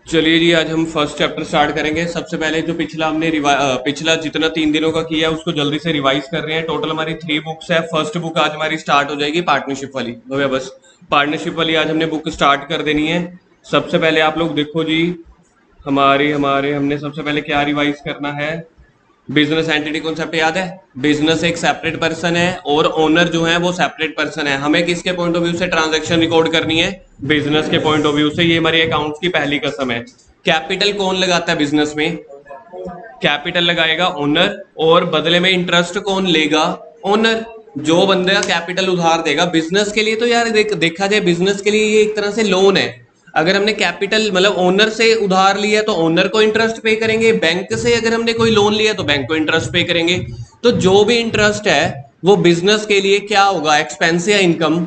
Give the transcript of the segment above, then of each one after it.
चलिए जी, आज हम फर्स्ट चैप्टर स्टार्ट करेंगे। सबसे पहले जो पिछला हमने पिछला जितना 3 दिनों का किया है उसको जल्दी से रिवाइज कर रहे हैं। टोटल हमारी 3 बुक्स है। फर्स्ट बुक आज हमारी स्टार्ट हो जाएगी पार्टनरशिप वाली। भैया बस पार्टनरशिप वाली आज हमने बुक स्टार्ट कर देनी है। सबसे पहले आप लोग देखो जी, हमारे हमारे हमने सबसे पहले क्या रिवाइज करना है। बिजनेस एंटिटी कॉन्सेप्ट याद है। बिजनेस एक सेपरेट पर्सन है और ओनर जो है वो सेपरेट पर्सन है। हमें किसके पॉइंट ऑफ व्यू से ट्रांजैक्शन रिकॉर्ड करनी है? बिजनेस के पॉइंट ऑफ व्यू से। ये हमारी अकाउंट्स की पहली कसम है। कैपिटल कौन लगाता है बिजनेस में? कैपिटल लगाएगा ओनर। और बदले में इंटरेस्ट कौन लेगा? ओनर। जो बंदा कैपिटल उधार देगा बिजनेस के लिए, तो यार देखा जाए बिजनेस के लिए ये एक तरह से लोन है। अगर हमने कैपिटल मतलब ओनर से उधार लिया तो ओनर को इंटरेस्ट पे करेंगे। बैंक से अगर हमने कोई लोन लिया तो बैंक को इंटरेस्ट पे करेंगे। तो जो भी इंटरेस्ट है वो बिजनेस के लिए क्या होगा? एक्सपेंस या इनकम?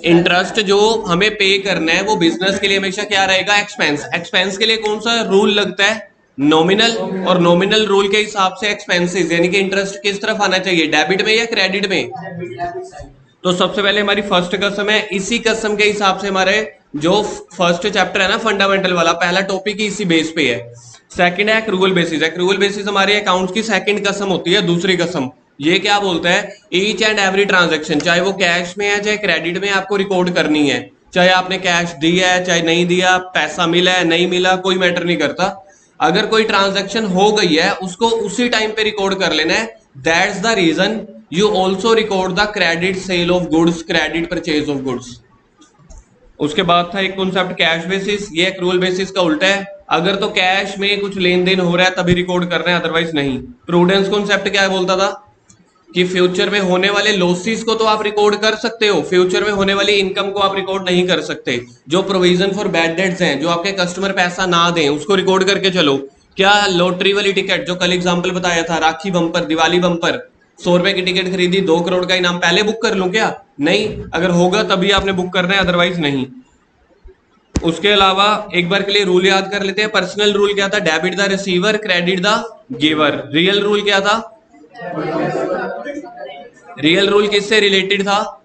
इंटरेस्ट जो हमें पे करना है वो बिजनेस के लिए हमेशा क्या रहेगा? एक्सपेंस। एक्सपेंस के लिए कौन सा रूल लगता है? नॉमिनल। और नॉमिनल रूल के हिसाब से एक्सपेंसेस यानी कि इंटरेस्ट किस तरफ आना चाहिए? डेबिट में या क्रेडिट में? तो सबसे पहले हमारी फर्स्ट कसम है। इसी कसम के हिसाब से हमारे जो फर्स्ट चैप्टर है ना फंडामेंटल वाला, पहला टॉपिक ही इसी बेस पे है। सेकंड है एक्रूवल बेसिस। एक्रूवल बेसिस हमारे अकाउंट्स की सेकंड कसम होती है। दूसरी कसम ये क्या बोलता है? ईच एंड एवरी ट्रांजेक्शन, चाहे वो कैश में है चाहे क्रेडिट में, आपको रिकॉर्ड करनी है। चाहे आपने कैश दिया है चाहे नहीं दिया, पैसा मिला है नहीं मिला, कोई मैटर नहीं करता। अगर कोई ट्रांजेक्शन हो गई है उसको उसी टाइम पे रिकॉर्ड कर लेना है। That's the reason you also record the credit sale of goods, credit purchase of goods. उसके बाद था एक कॉन्सेप्ट कैश बेसिस। ये एक्रूवल बेसिस का उल्टा है। अगर तो कैश में कुछ लेन देन हो रहा है तभी रिकॉर्ड कर रहे हैं, अदरवाइज नहीं। प्रूडेंस कॉन्सेप्ट क्या बोलता था कि फ्यूचर में होने वाले लॉसेस को तो आप रिकॉर्ड कर सकते हो, फ्यूचर में होने वाली इनकम को आप रिकॉर्ड नहीं कर सकते। जो प्रोविजन फॉर बैड डेट्स हैं, जो आपके कस्टमर पैसा ना दें उसको रिकॉर्ड करके चलो। क्या लॉटरी वाली टिकट जो कल एग्जांपल बताया था, राखी बम्पर, दिवाली बम्पर, 100 रुपए की टिकट खरीदी, 2 करोड़ का इनाम, पहले बुक कर लूं क्या? नहीं, अगर होगा तभी आपने बुक करना है, अदरवाइज नहीं। उसके अलावा एक बार के लिए रूल याद कर लेते हैं। पर्सनल रूल क्या था? Debit the receiver, credit the giver. Real rule क्या था? रियल रूल किससे रिलेटेड था?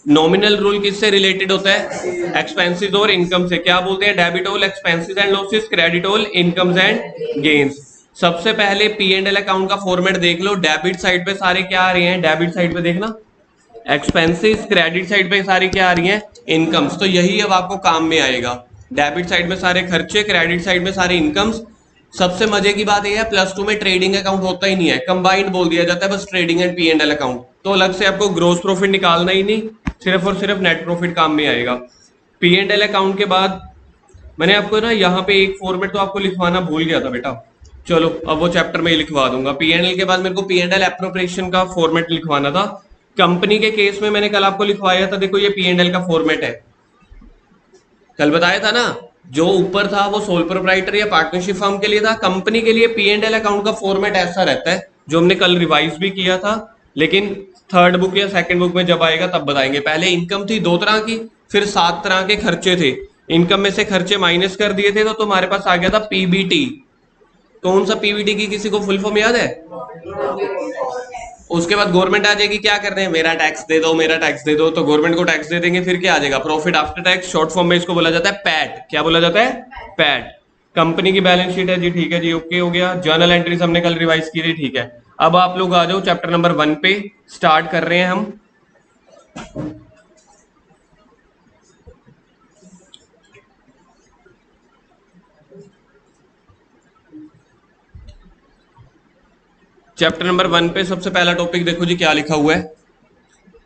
नॉमिनल रूल किससे रिलेटेड होता है? एक्सपेंसेस और इनकम से। क्या बोलते हैं? Debit all expenses and losses, credit all incomes and gains. सबसे पहले पी एंड एल अकाउंट का फॉर्मेट देख लो। डेबिट साइड पे सारे क्या आ रहे हैं? डेबिट साइड पे देखना एक्सपेंसेस, क्रेडिट साइड पे सारी क्या आ रही हैं? इनकम्स। तो यही अब आपको काम में आएगा। डेबिट साइड में सारे खर्चे, क्रेडिट साइड में सारे इनकम्स। सबसे मजे की बात यह है +2 में ट्रेडिंग अकाउंट होता ही नहीं है, कंबाइंड बोल दिया जाता है बस trading and P and L account. तो अलग से आपको ग्रोस प्रॉफिट निकालना ही नहीं, सिर्फ और सिर्फ नेट प्रॉफिट काम में आएगा। पी एंड एल अकाउंट के बाद मैंने आपको ना यहाँ पे एक फॉर्मेट तो आपको लिखवाना भूल गया था बेटा। चलो अब वो चैप्टर में ही लिखवा दूंगा। पी एंड एल के बाद मेरे को पी एंड एल एप्रोप्रिएशन का फॉर्मेट लिखवाना था। कंपनी के केस में मैंने कल आपको लिखवाया था, देखो ये पी एंड एल का फॉर्मेट है। कल बताया था ना, जो ऊपर था वो सोल प्रोप्राइटर या पार्टनरशिप फर्म के लिए था। कंपनी के लिए पी एंड एल अकाउंट का फॉर्मेट ऐसा रहता है, जो हमने कल रिवाइज भी किया था, लेकिन थर्ड बुक या सेकंड बुक में जब आएगा तब बताएंगे। पहले इनकम थी 2 तरह की, फिर 7 तरह के खर्चे थे। इनकम में से खर्चे माइनस कर दिए थे तो तुम्हारे पास आ गया था पीबीटी। कौन सा पीबीटी की किसी को फुल फॉर्म याद है? उसके बाद गवर्नमेंट आ जाएगी, क्या कर रहे हैं? मेरा टैक्स दे दो, मेरा टैक्स दे दो। तो गवर्नमेंट को टैक्स दे देंगे, फिर क्या आ जाएगा? Profit after tax. Short form में इसको बोला जाता है पैट। क्या बोला जाता है? पैट। कंपनी की बैलेंस शीट है जी, ठीक है जी, ओके हो गया। जर्नल एंट्रीज हमने कल रिवाइज की थी, ठीक है। अब आप लोग आ जाओ चैप्टर नंबर 1 पे, स्टार्ट कर रहे हैं हम। चैप्टर नंबर 1 पे सबसे पहला टॉपिक देखो जी क्या लिखा हुआ है।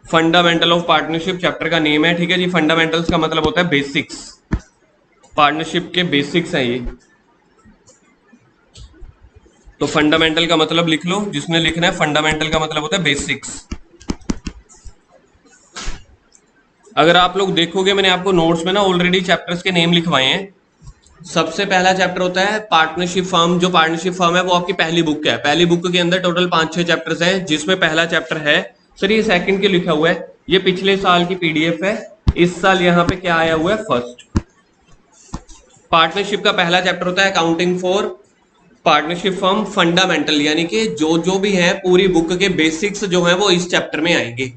फंडामेंटल ऑफ पार्टनरशिप चैप्टर का नेम है, ठीक है जी। फंडामेंटल्स का मतलब होता है बेसिक्स। पार्टनरशिप के बेसिक्स हैं ये। तो फंडामेंटल का मतलब लिख लो, जिसने लिखना है। फंडामेंटल का मतलब होता है बेसिक्स। अगर आप लोग देखोगे मैंने आपको नोट्स में ना ऑलरेडी चैप्टर्स के नेम लिखवाए हैं। सबसे पहला चैप्टर होता है पार्टनरशिप फर्म। जो पार्टनरशिप फर्म है वो आपकी पहली बुक है। पहली बुक के अंदर टोटल 5-6 चैप्टर्स हैं, जिसमें पहला चैप्टर है, सर ये सेकंड के लिखा हुआ है, ये पिछले साल की पीडीएफ है। इस साल यहाँ पे क्या आया हुआ है? फर्स्ट। पार्टनरशिप का पहला चैप्टर होता है accounting for partnership firm fundamental, यानी कि जो जो भी है पूरी बुक के बेसिक्स जो है वो इस चैप्टर में आएंगे।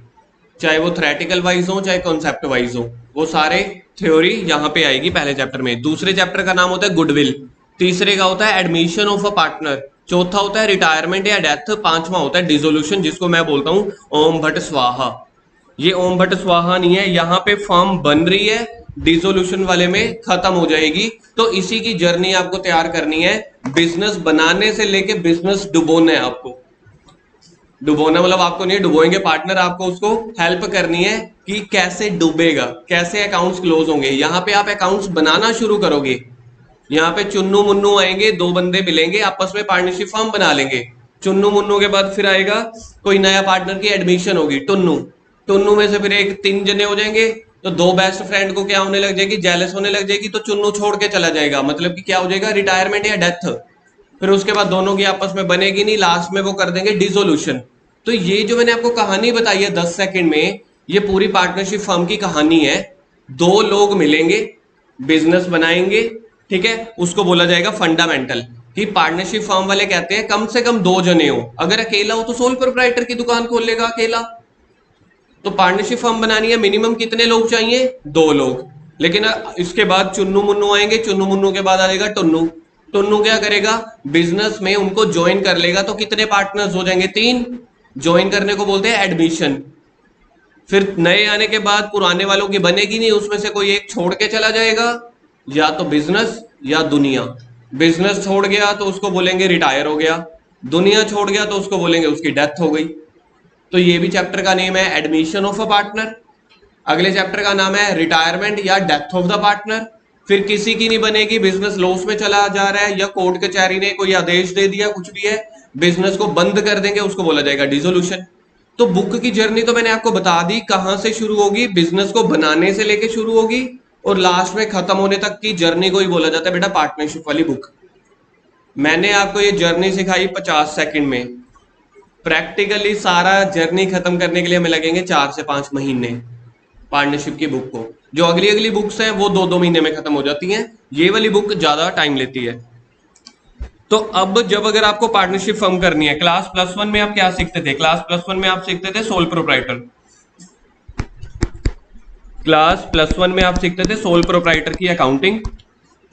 चाहे वो थ्योरेटिकल वाइज हो चाहे कॉन्सेप्ट वाइज हो, वो सारे थ्योरी यहाँ पे आएगी पहले चैप्टर में। दूसरे चैप्टर का नाम होता है गुडविल, तीसरे का होता है एडमिशन ऑफ अ पार्टनर, चौथा होता है रिटायरमेंट या डेथ, पांचवा होता है डिसोल्यूशन, जिसको मैं बोलता हूँ ओम भट्ट स्वाहा। ये ओम भट्ट स्वाहा नहीं है, यहाँ पे फर्म बन रही है, डिसोल्यूशन वाले में खत्म हो जाएगी। तो इसी की जर्नी आपको तैयार करनी है, बिजनेस बनाने से लेके बिजनेस डुबोना है आपको। डुबोना मतलब आपको नहीं डुबोएंगे पार्टनर, आपको उसको हेल्प करनी है कि कैसे डूबेगा, कैसे अकाउंट्स क्लोज होंगे। यहाँ पे आप अकाउंट्स बनाना शुरू करोगे, यहाँ पे चुन्नू मुन्नू आएंगे, दो बंदे मिलेंगे, आपस में पार्टनरशिप फर्म बना लेंगे। चुन्नू मुन्नू के बाद फिर आएगा कोई नया पार्टनर की एडमिशन होगी, टुन्नू, टुन्नू में से फिर एक तीन जने हो जाएंगे, तो दो बेस्ट फ्रेंड को क्या होने लग जाएगी, जेलस होने लग जाएगी, तो चुन्नू छोड़ के चला जाएगा, मतलब कि क्या हो जाएगा, रिटायरमेंट या डेथ। फिर उसके बाद दोनों की आपस में बनेगी नहीं, लास्ट में वो कर देंगे डिसोल्यूशन। तो ये जो मैंने आपको कहानी बताई है 10 सेकंड में, ये पूरी पार्टनरशिप फर्म की कहानी है। दो लोग मिलेंगे, बिजनेस बनाएंगे, ठीक है, उसको बोला जाएगा फंडामेंटल। कि पार्टनरशिप फर्म वाले कहते हैं कम से कम दो जने हो, अगर अकेला हो तो सोल प्रोप्राइटर की दुकान खोल लेगा अकेला। तो पार्टनरशिप फर्म बनानी है, मिनिमम कितने लोग चाहिए, दो लोग। लेकिन इसके बाद चुन्नू मुन्नू आएंगे, चुन्नू मुन्नू के बाद आएगा टुन्नू, टुन्नू क्या करेगा, बिजनेस में उनको ज्वाइन कर लेगा, तो कितने पार्टनर्स हो जाएंगे, तीन। ज्वाइन करने को बोलते हैं एडमिशन। फिर नए आने के बाद पुराने वालों की बनेगी नहीं, उसमें से कोई एक छोड़ के चला जाएगा, या तो बिजनेस या दुनिया। बिजनेस छोड़ गया तो उसको बोलेंगे रिटायर हो गया, दुनिया छोड़ गया तो उसको बोलेंगे उसकी डेथ हो गई। तो ये भी चैप्टर का नेम है एडमिशन ऑफ अ पार्टनर। अगले चैप्टर का नाम है रिटायरमेंट या डेथ ऑफ द पार्टनर। फिर किसी की नहीं बनेगी, बिजनेस लॉस में चला जा रहा है, या कोर्ट कचहरी ने कोई आदेश दे दिया, कुछ भी है, बिजनेस को बंद कर देंगे, उसको बोला जाएगा डिसोल्यूशन। तो बुक की जर्नी तो मैंने आपको बता दी, कहां से शुरू होगी, बिजनेस को बनाने से लेके शुरू होगी, और लास्ट में खत्म होने तक की जर्नी को ही बोला जाता है बेटा पार्टनरशिप वाली बुक। मैंने आपको ये जर्नी सिखाई 50 सेकंड में, प्रैक्टिकली सारा जर्नी खत्म करने के लिए हमें लगेंगे 4 से 5 महीने पार्टनरशिप की बुक को। जो अगली अगली बुक्स हैं वो 2-2 महीने में खत्म हो जाती हैं, ये वाली बुक ज्यादा टाइम लेती है। तो अब जब अगर आपको पार्टनरशिप फर्म करनी है, क्लास +1 में आप क्या सीखते थे, क्लास +1 में आप सीखते थे सोल प्रोप्राइटर, क्लास +1 में आप सीखते थे सोल प्रोप्राइटर की अकाउंटिंग।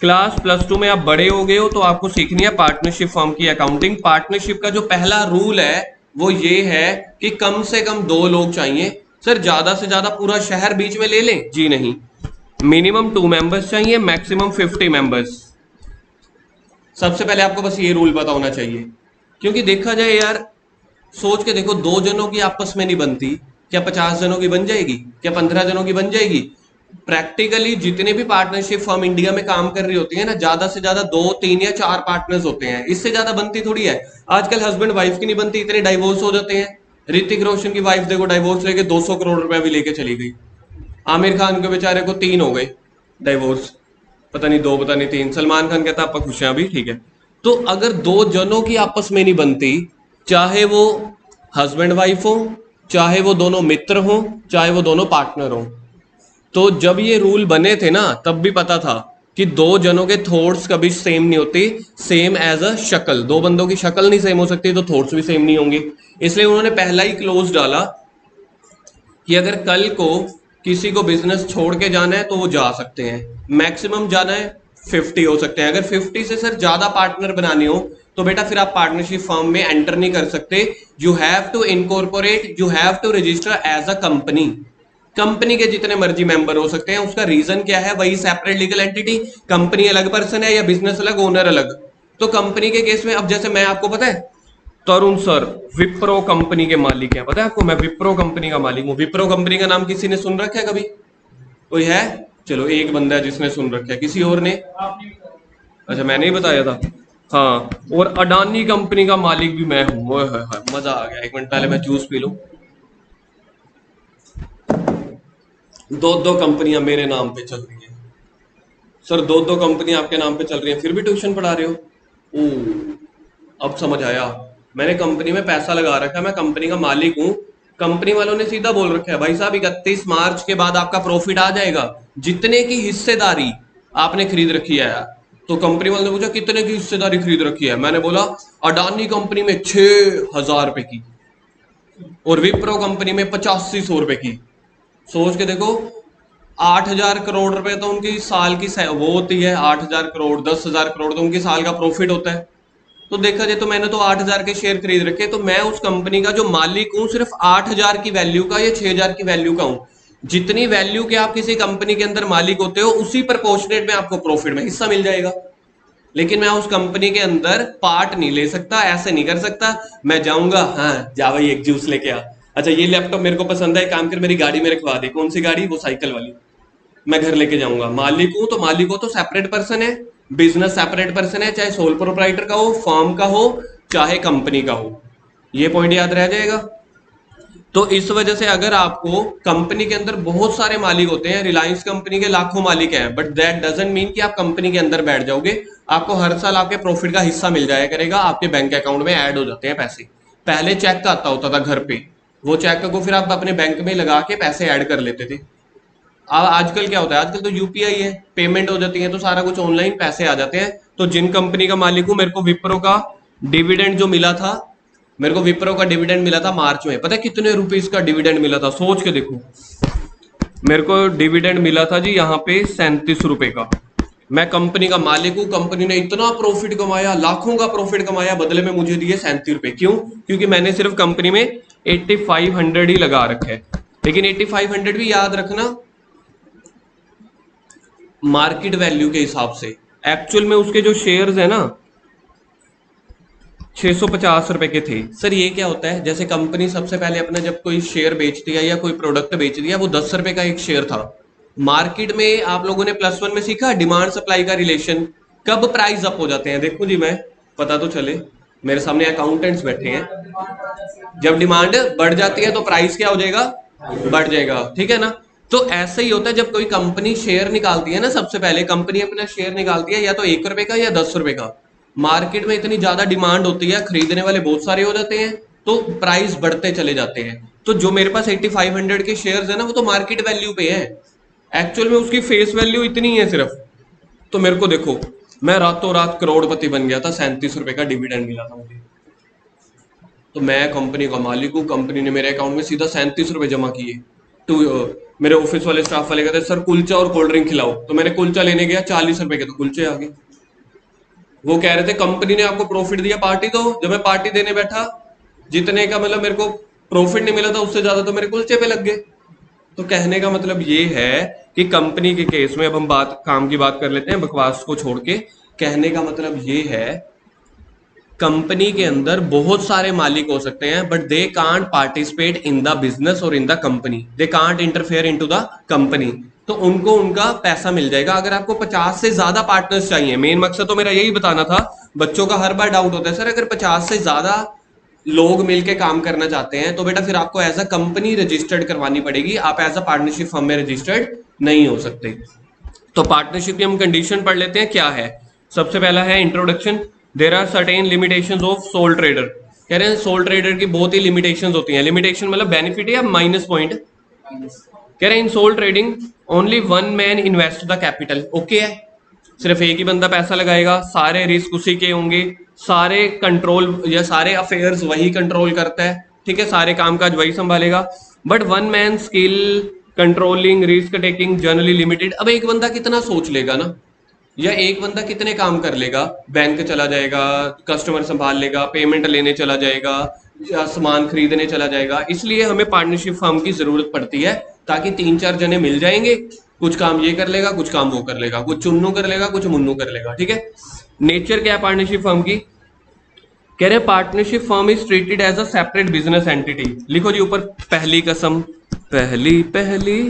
क्लास +2 में आप बड़े हो गए हो तो आपको सीखनी है पार्टनरशिप फर्म की अकाउंटिंग। पार्टनरशिप का जो पहला रूल है वो ये है कि कम से कम दो लोग चाहिए। सर ज्यादा से ज्यादा पूरा शहर बीच में ले लें, जी नहीं, मिनिमम 2 मेंबर्स चाहिए, मैक्सिमम 50 मेंबर्स। सबसे पहले आपको बस ये रूल पता होना चाहिए, क्योंकि देखा जाए यार, सोच के देखो, दो जनों की आपस में नहीं बनती, क्या 50 जनों की बन जाएगी, क्या 15 जनों की बन जाएगी। प्रैक्टिकली जितने भी पार्टनरशिप फर्म इंडिया में काम कर रही होती है ना, ज्यादा से ज्यादा 2, 3 या 4 पार्टनर्स होते हैं, इससे ज्यादा बनती थोड़ी है। आजकल हस्बैंड वाइफ की नहीं बनती, इतने डाइवोर्स हो जाते हैं। ऋतिक रोशन की वाइफ देखो डाइवोर्स लेके 200 करोड़ रुपया भी लेके चली गई। आमिर खान के बेचारे को 3 हो गए डाइवोर्स, पता नहीं 2 पता नहीं 3। सलमान खान कहता आपका खुश है अभी, ठीक है। तो अगर दो जनों की आपस में नहीं बनती, चाहे वो हस्बैंड वाइफ हो, चाहे वो दोनों मित्र हो, चाहे वो दोनों पार्टनर हो, तो जब ये रूल बने थे ना तब भी पता था कि दो जनों के थॉट्स कभी सेम नहीं होती, सेम एज अ शक्ल। दो बंदों की शक्ल नहीं सेम हो सकती तो थॉट्स भी सेम नहीं होंगे। इसलिए उन्होंने पहला ही क्लोज डाला कि अगर कल को किसी को बिजनेस छोड़ के जाना है तो वो जा सकते हैं, मैक्सिमम जाना है 50 हो सकते हैं। अगर 50 से सर ज्यादा पार्टनर बनाने हो तो बेटा फिर आप पार्टनरशिप फर्म में एंटर नहीं कर सकते। You have to incorporate, you have to register as a company. Company के जितने मर्जी मेंबर हो सकते हैं, उसका रीजन क्या है, वही सेपरेट लीगल एंटिटी। कंपनी अलग पर्सन है या बिजनेस अलग, ओनर अलग। तो कंपनी के केस में अब जैसे मैं आपको पता है तरुण सर विप्रो कंपनी के मालिक हैं, पता है आपको, मैं विप्रो कंपनी का मालिक हूँ। विप्रो कंपनी का नाम किसी ने सुन रखा है कभी, कोई है, चलो एक बंदा है जिसने सुन रखा है, किसी और ने, अच्छा मैंने ही बताया था, हाँ। और अडानी कंपनी का मालिक भी मैं हूँ, मजा आ गया। 1 मिनट पहले मैं जूस पी लूं। दो कंपनियां मेरे नाम पे चल रही हैं सर, दो कंपनियां आपके नाम पे चल रही हैं, फिर भी ट्यूशन पढ़ा रहे हो। ओ अब समझ आया, मैंने कंपनी में पैसा लगा रखा है, मैं कंपनी का मालिक हूँ। कंपनी वालों ने सीधा बोल रखा है भाई साहब 31 मार्च के बाद आपका प्रॉफिट आ जाएगा जितने की हिस्सेदारी आपने खरीद रखी है। तो कंपनी वालों ने पूछा कितने की हिस्सेदारी खरीद रखी है, मैंने बोला अडानी कंपनी में 6,000 रुपए की। और विप्रो कंपनी में 8500 रुपए की। सोच के देखो, 8,000 करोड़ रुपए तो उनकी साल की वो होती है, 8,000 करोड़, 10,000 करोड़ तो उनकी साल का प्रॉफिट होता है। तो देखा जाए तो मैंने तो 8,000 के शेयर खरीद रखे, तो मैं उस कंपनी का जो मालिक हूं सिर्फ 8,000 की वैल्यू का या 6,000 की वैल्यू का हूं। जितनी वैल्यू के आप किसी कंपनी के अंदर मालिक होते हो, उसी प्रोपोर्शनेट में आपको प्रॉफिट में हिस्सा मिल जाएगा। लेकिन मैं उस कंपनी के अंदर पार्ट नहीं ले सकता, ऐसे नहीं कर सकता। मैं जाऊंगा, हाँ जा भाई एक जूस लेके आ, अच्छा ये लैपटॉप मेरे को पसंद है, काम कर मेरी गाड़ी में रखवा दे। कौन सी गाड़ी? वो साइकिल वाली। मैं घर लेके जाऊंगा। मालिक हूं तो मालिक हो तो सेपरेट पर्सन है, बिजनेस सेपरेट पर्सन है, चाहे सोल प्रोप्राइटर का हो, फर्म का हो, चाहे कंपनी का हो। ये पॉइंट याद रह जाएगा। तो इस वजह से अगर आपको कंपनी के अंदर बहुत सारे मालिक होते हैं, रिलायंस कंपनी के लाखों मालिक हैं, बट दैट डजंट मीन कि आप कंपनी के अंदर बैठ जाओगे। आपको हर साल आपके प्रॉफिट का हिस्सा मिल जाया करेगा, आपके बैंक अकाउंट में ऐड हो जाते हैं पैसे। पहले चेक आता होता था घर पे, वो चेक को फिर आप अपने बैंक में लगा के पैसे ऐड कर लेते थे। अब आजकल क्या होता है, आजकल तो यूपीआई है, पेमेंट हो जाती है, तो सारा कुछ ऑनलाइन पैसे आ जाते हैं। तो जिन कंपनी का मालिक हूं, मेरे को विप्रो का डिविडेंड जो मिला था, मेरे को विप्रो का डिविडेंड मिला था मार्च में। पता है कितने रुपीस का डिविडेंड मिला था? सोच के देखो, मेरे को डिविडेंड मिला था जी यहाँ पे 37 रुपए का। मैं कंपनी का मालिक हूँ, कंपनी ने इतना प्रॉफिट कमाया, लाखों का प्रॉफिट कमाया, बदले में मुझे दिए 37 रुपए। क्यों? क्योंकि मैंने सिर्फ कंपनी में 8500 ही लगा रखे है। लेकिन 8500 भी याद रखना मार्केट वैल्यू के हिसाब से। एक्चुअल में उसके जो शेयर्स है ना 650 रुपए के थे। सर ये क्या होता है? जैसे कंपनी सबसे पहले अपना जब कोई शेयर बेच दिया या कोई प्रोडक्ट बेच दिया, वो 10 रुपए का एक शेयर था। मार्केट में आप लोगों ने +1 में सीखा डिमांड सप्लाई का रिलेशन, कब प्राइस अप हो जाते हैं। देखो जी, मैं पता तो चले, मेरे सामने अकाउंटेंट्स बैठे हैं। जब डिमांड बढ़ जाती है तो प्राइस क्या हो जाएगा? बढ़ जाएगा, ठीक है ना। तो ऐसे ही होता है जब कोई कंपनी शेयर निकालती है ना, सबसे पहले कंपनी अपना शेयर निकालती है या तो 1 रुपए का या 10 रुपए का। मार्केट में इतनी ज्यादा डिमांड होती है, खरीदने वाले बहुत सारे हो जाते हैं, तो प्राइस बढ़ते चले जाते हैं। तो जो मेरे पास 8500 के शेयर्स है ना, वो तो मार्केट वैल्यू पे है। एक्चुअल में उसकी फेस वैल्यू इतनी है सिर्फ। तो मेरे को देखो, मैं रातों रात करोड़पति बन गया था, 37 रुपए का डिविडेंड मिला था मुझे। तो मैं कंपनी का मालिक हूँ, कंपनी ने मेरे अकाउंट में सीधा 37 रुपए जमा किए। तो मेरे ऑफिस वाले स्टाफ वाले कहते सर कुलचा और कोल्ड ड्रिंक खिलाओ, तो मैंने कुलचा लेने गया, 40 रुपए के तो कुलचे आ गए। वो कह रहे थे कंपनी ने आपको प्रॉफिट दिया, पार्टी दो। जब मैं पार्टी देने बैठा, जितने का मतलब मेरे को प्रॉफिट नहीं मिला था, उससे ज्यादा तो मेरे कुलचे पे लग गए। तो कहने का मतलब ये है कि कंपनी के केस में, अब हम बात काम की बात कर लेते हैं बकवास को छोड़ के। कहने का मतलब ये है, कंपनी के अंदर बहुत सारे मालिक हो सकते हैं, but they can't participate in the business और in the company, they can't interfere into the company. तो उनको उनका पैसा मिल जाएगा। अगर आपको 50 से ज्यादा पार्टनर्स चाहिए, मेन मकसद तो मेरा यही बताना था। बच्चों का हर बार डाउट होता है, सर अगर 50 से ज्यादा लोग मिलके काम करना चाहते हैं तो बेटा फिर आपको एज अ कंपनी रजिस्टर्ड करवानी पड़ेगी, आप एज अ पार्टनरशिप फर्म में रजिस्टर्ड नहीं हो सकते। तो पार्टनरशिप की हम कंडीशन पढ़ लेते हैं क्या है। सबसे पहला है introduction. There are certain limitations of sole trader. कह रहे हैं सोल ट्रेडर की बहुत ही लिमिटेशंस होती हैं। लिमिटेशन मतलब बेनिफिट या माइनस पॉइंट। कह रहे हैं in sole trading only one man invest the capital. Okay है, सिर्फ एक ही बंदा पैसा लगाएगा, सारे रिस्क उसी के होंगे, सारे कंट्रोल या सारे अफेयर्स वही कंट्रोल करता है, ठीक है, सारे कामकाज वही संभालेगा। But one man skill controlling risk taking generally limited. अब एक बंदा कितना सोच लेगा ना, या एक बंदा कितने काम कर लेगा? बैंक चला जाएगा, कस्टमर संभाल लेगा, पेमेंट लेने चला जाएगा, या सामान खरीदने चला जाएगा। इसलिए हमें पार्टनरशिप फर्म की जरूरत पड़ती है, ताकि 3-4 जने मिल जाएंगे, कुछ काम ये कर लेगा, कुछ काम वो कर लेगा, कुछ चुन्नू कर लेगा, कुछ मुन्नू कर लेगा, ठीक है। नेचर क्या है पार्टनरशिप फर्म की? कह रहे हैं partnership firm is treated as a separate business entity. लिखो जी ऊपर, पहली कसम, पहली पहली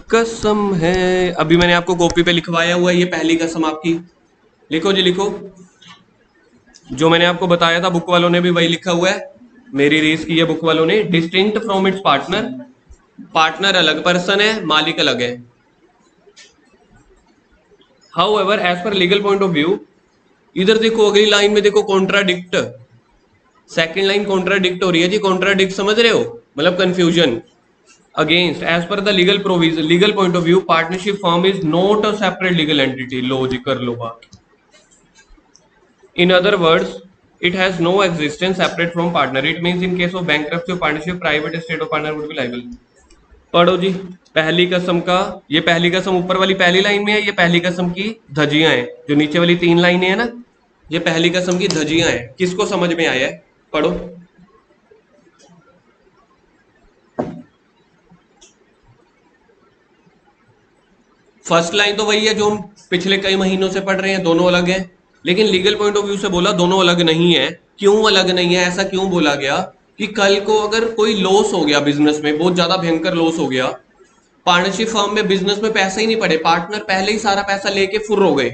कसम है। अभी मैंने आपको कॉपी पे लिखवाया हुआ है ये पहली कसम आपकी। लिखो जी लिखो, जो मैंने आपको बताया था बुक वालों ने भी वही लिखा हुआ है, मेरी रीस की है बुक वालों ने। Distinct from its partner, partner अलग पर्सन है, मालिक अलग है। However as per legal point of view, इधर देखो अगली लाइन में देखो कॉन्ट्राडिक्ट, सेकंड लाइन कॉन्ट्राडिक्ट हो रही है जी। कॉन्ट्राडिक्ट समझ रहे हो, मतलब confusion. Against as per the legal provision, legal point of view partnership firm is not a separate legal entity. लो जी कर लो बात। In other words It has no existence separate from partner. It means in case of bankruptcy of partnership, private estate of partner would be liable. पढ़ो जी। पहली कसम का, ये पहली कसम ऊपर वाली पहली लाइन में है, ये पहली कसम की धजियां हैं। जो नीचे वाली 3 लाइनें हैं ना, ये पहली कसम की धजियां हैं। किसको समझ में आया है? पढ़ो। फर्स्ट लाइन तो वही है जो हम पिछले कई महीनों से पढ़ रहे हैं, दोनों अलग हैं। लेकिन लीगल पॉइंट ऑफ व्यू से बोला दोनों अलग नहीं है। क्यों अलग नहीं है? ऐसा क्यों बोला गया कि कल को अगर कोई लॉस हो गया बिजनेस में, बहुत ज्यादा भयंकर लॉस हो गया, पार्टनरशिप फर्म में बिजनेस में पैसे ही नहीं पड़े, पार्टनर पहले ही सारा पैसा लेके फुर्र हो गए,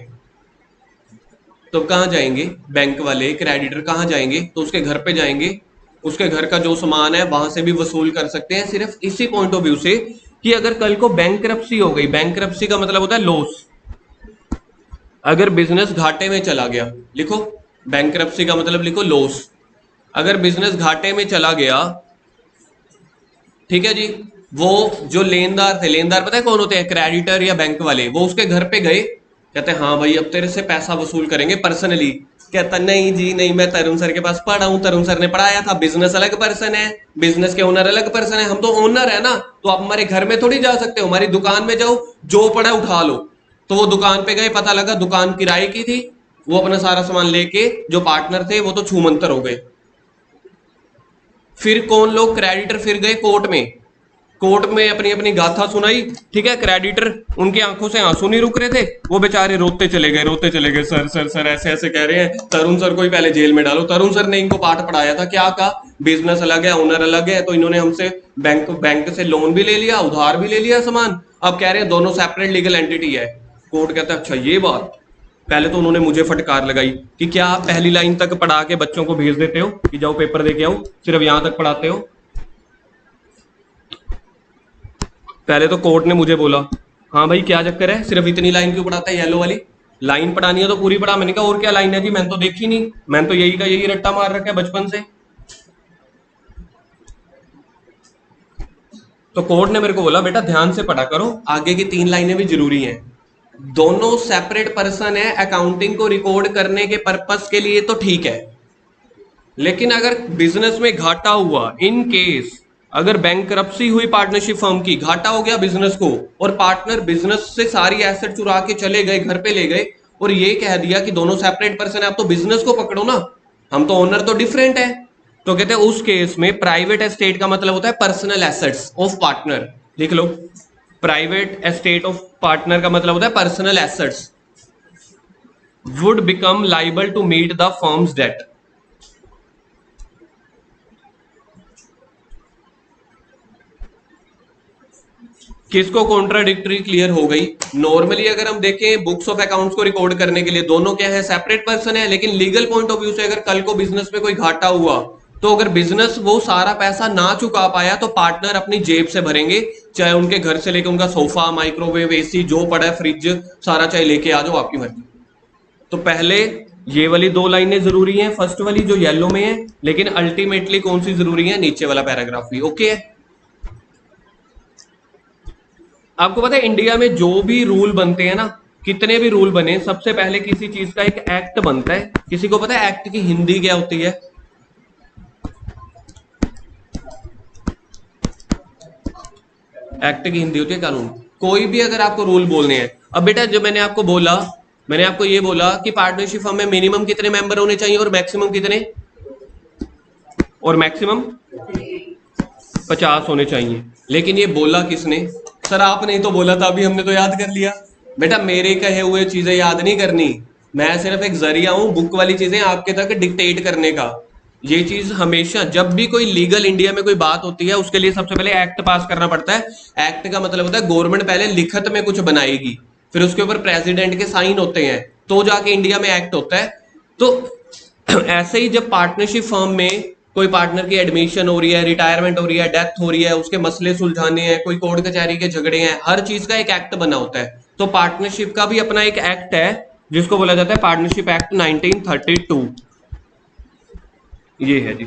तो कहाँ जाएंगे? बैंक वाले क्रेडिटर कहाँ जाएंगे? तो उसके घर पे जाएंगे। उसके घर का जो सामान है वहां से भी वसूल कर सकते हैं, सिर्फ इसी पॉइंट ऑफ व्यू से कि अगर कल को बैंकरप्सी हो गई। बैंकरप्सी का मतलब होता है लॉस। अगर बिजनेस घाटे में चला गया, लिखो बैंकरप्सी का मतलब लिखो लॉस। अगर बिजनेस घाटे में चला गया, ठीक है जी, वो जो लेनदार थे, लेनदार पता है कौन होते हैं? क्रेडिटर या बैंक वाले। वो उसके घर पे गए, कहते हैं हाँ भाई अब तेरे से पैसा वसूल करेंगे पर्सनली। कहता नहीं जी नहीं, मैं तरुण सर के पास पढ़ा हूं, तरुण सर ने पढ़ाया था। बिजनेस अलग पर्सन है, बिजनेस के ओनर अलग पर्सन है। हम तो ओनर है ना, तो आप हमारे घर में थोड़ी जा सकते हो, हमारी दुकान में जाओ, जो पड़ा उठा लो। तो वो दुकान पे गए, पता लगा दुकान किराए की थी। वो अपना सारा सामान लेके, जो पार्टनर थे वो तो छूमंतर हो गए। फिर कौन लोग? क्रेडिटर फिर गए कोर्ट में, कोर्ट में अपनी अपनी गाथा सुनाई। ठीक है, क्रेडिटर, उनकी आंखों से आंसू नहीं रुक रहे थे, वो बेचारे रोते चले गए, रोते चले गए। सर सर सर ऐसे ऐसे कह रहे हैं, तरुण सर को ही पहले जेल में डालो। तरुण सर ने इनको पाठ पढ़ाया था, क्या कहा? बिजनेस अलग है, ओनर अलग है, तो इन्होंने हमसे बैंक से लोन भी ले लिया, उधार भी ले लिया सामान। अब कह रहे हैं दोनों सेपरेट लीगल एंटिटी है। कोर्ट कहता है अच्छा ये बात। पहले तो उन्होंने मुझे फटकार लगाई कि क्या आप पहली लाइन तक पढ़ा के बच्चों को भेज देते हो कि जाओ पेपर दे के आओ, सिर्फ यहां तक पढ़ाते हो? पहले तो कोर्ट ने मुझे बोला हाँ भाई क्या चक्कर है, सिर्फ इतनी लाइन क्यों पढ़ाता है? येलो वाली लाइन पढ़ानी है तो पूरी पढ़ा। मैंने कहा और क्या लाइन है जी, मैंने तो देखी नहीं, मैंने तो यही का यही रट्टा मार रखा है बचपन से। तो कोर्ट ने मेरे को बोला बेटा ध्यान से पढ़ा करो, आगे की 3 लाइनें भी जरूरी हैं। दोनों सेपरेट पर्सन है, अकाउंटिंग को रिकॉर्ड करने के पर्पस के लिए तो ठीक है, लेकिन अगर बिजनेस में घाटा हुआ, इन केस अगर बैंकरप्सी हुई पार्टनरशिप फर्म की, घाटा हो गया बिजनेस को, और पार्टनर बिजनेस से सारी एसेट चुरा के चले गए, घर पे ले गए, और ये कह दिया कि दोनों सेपरेट पर्सन है, आप तो बिजनेस को पकड़ो ना, हम तो ओनर तो डिफरेंट है। तो कहते हैं उस केस में प्राइवेट एस्टेट का मतलब होता है पर्सनल एसेट्स ऑफ पार्टनर। लिख लो, प्राइवेट एस्टेट ऑफ पार्टनर का मतलब होता है personal assets would become liable to meet the firm's debt. किसको कॉन्ट्राडिक्टरी क्लियर हो गई? नॉर्मली अगर हम देखें बुक्स ऑफ अकाउंट्स को रिकॉर्ड करने के लिए दोनों क्या है? सेपरेट पर्सन है, लेकिन लीगल पॉइंट ऑफ व्यू से अगर कल को बिजनेस में कोई घाटा हुआ, तो अगर बिजनेस वो सारा पैसा ना चुका पाया तो पार्टनर अपनी जेब से भरेंगे, चाहे उनके घर से लेके उनका सोफा, माइक्रोवेव, एसी जो पड़ा है, फ्रिज सारा चाहे लेके आ जाओ, आपकी मर्जी। तो पहले ये वाली 2 लाइनें जरूरी हैं, फर्स्ट वाली जो येलो में है, लेकिन अल्टीमेटली कौन सी जरूरी है? नीचे वाला पैराग्राफ भी। ओके है? आपको पता है इंडिया में जो भी रूल बनते हैं ना, कितने भी रूल बने, सबसे पहले किसी चीज का एक एक्ट बनता है। किसी को पता है एक्ट की हिंदी क्या होती है? एक्ट की हिंदी होती है कानून। कोई भी अगर आपको रूल बोलने हैं, अब बेटा जो मैंने आपको बोला, मैंने आपको ये बोला कि पार्टनरशिप फर्म में मिनिमम कितने मेंबर होने चाहिए और मैक्सिमम कितने, और मैक्सिमम 50 होने चाहिए। लेकिन ये बोला किसने? सर आपने ही तो बोला था, अभी हमने तो याद कर लिया। बेटा मेरे कहे हुए चीजें याद नहीं करनी, मैं सिर्फ एक जरिया हूं बुक वाली चीजें आपके तक डिक्टेट करने का। ये चीज हमेशा, जब भी कोई लीगल इंडिया में कोई बात होती है, उसके लिए सबसे पहले एक्ट पास करना पड़ता है। एक्ट का मतलब होता है गवर्नमेंट पहले लिखत में कुछ बनाएगी, फिर उसके ऊपर प्रेसिडेंट के साइन होते हैं, तो जाके इंडिया में एक्ट होता है। तो ऐसे ही जब पार्टनरशिप फर्म में कोई पार्टनर की एडमिशन हो रही है, रिटायरमेंट हो रही है, डेथ हो रही है, उसके मसले सुलझाने हैं, कोई कोर्ट कचहरी के झगड़े हैं, हर चीज का एक एक्ट बना होता है। तो पार्टनरशिप का भी अपना एक एक्ट है जिसको बोला जाता है पार्टनरशिप एक्ट 1932। ये है जी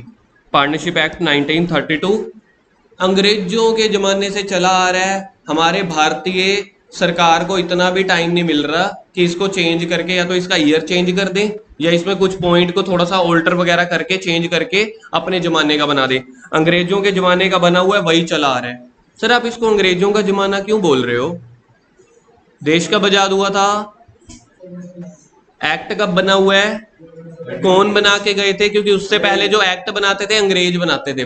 पार्टनरशिप एक्ट 1932। अंग्रेजों के जमाने से चला आ रहा है। हमारे भारतीय सरकार को इतना भी टाइम नहीं मिल रहा कि इसको चेंज करके या तो इसका ईयर चेंज कर दें या इसमें कुछ पॉइंट को थोड़ा सा ऑल्टर वगैरह करके चेंज करके अपने जमाने का बना दें। अंग्रेजों के जमाने का बना हुआ है वही चला आ रहा है। सर आप इसको अंग्रेजों का जमाना क्यों बोल रहे हो? देश कब आजाद हुआ था? एक्ट कब बना हुआ है? कौन बना के गए थे? क्योंकि उससे पहले जो एक्ट बनाते थे अंग्रेज बनाते थे,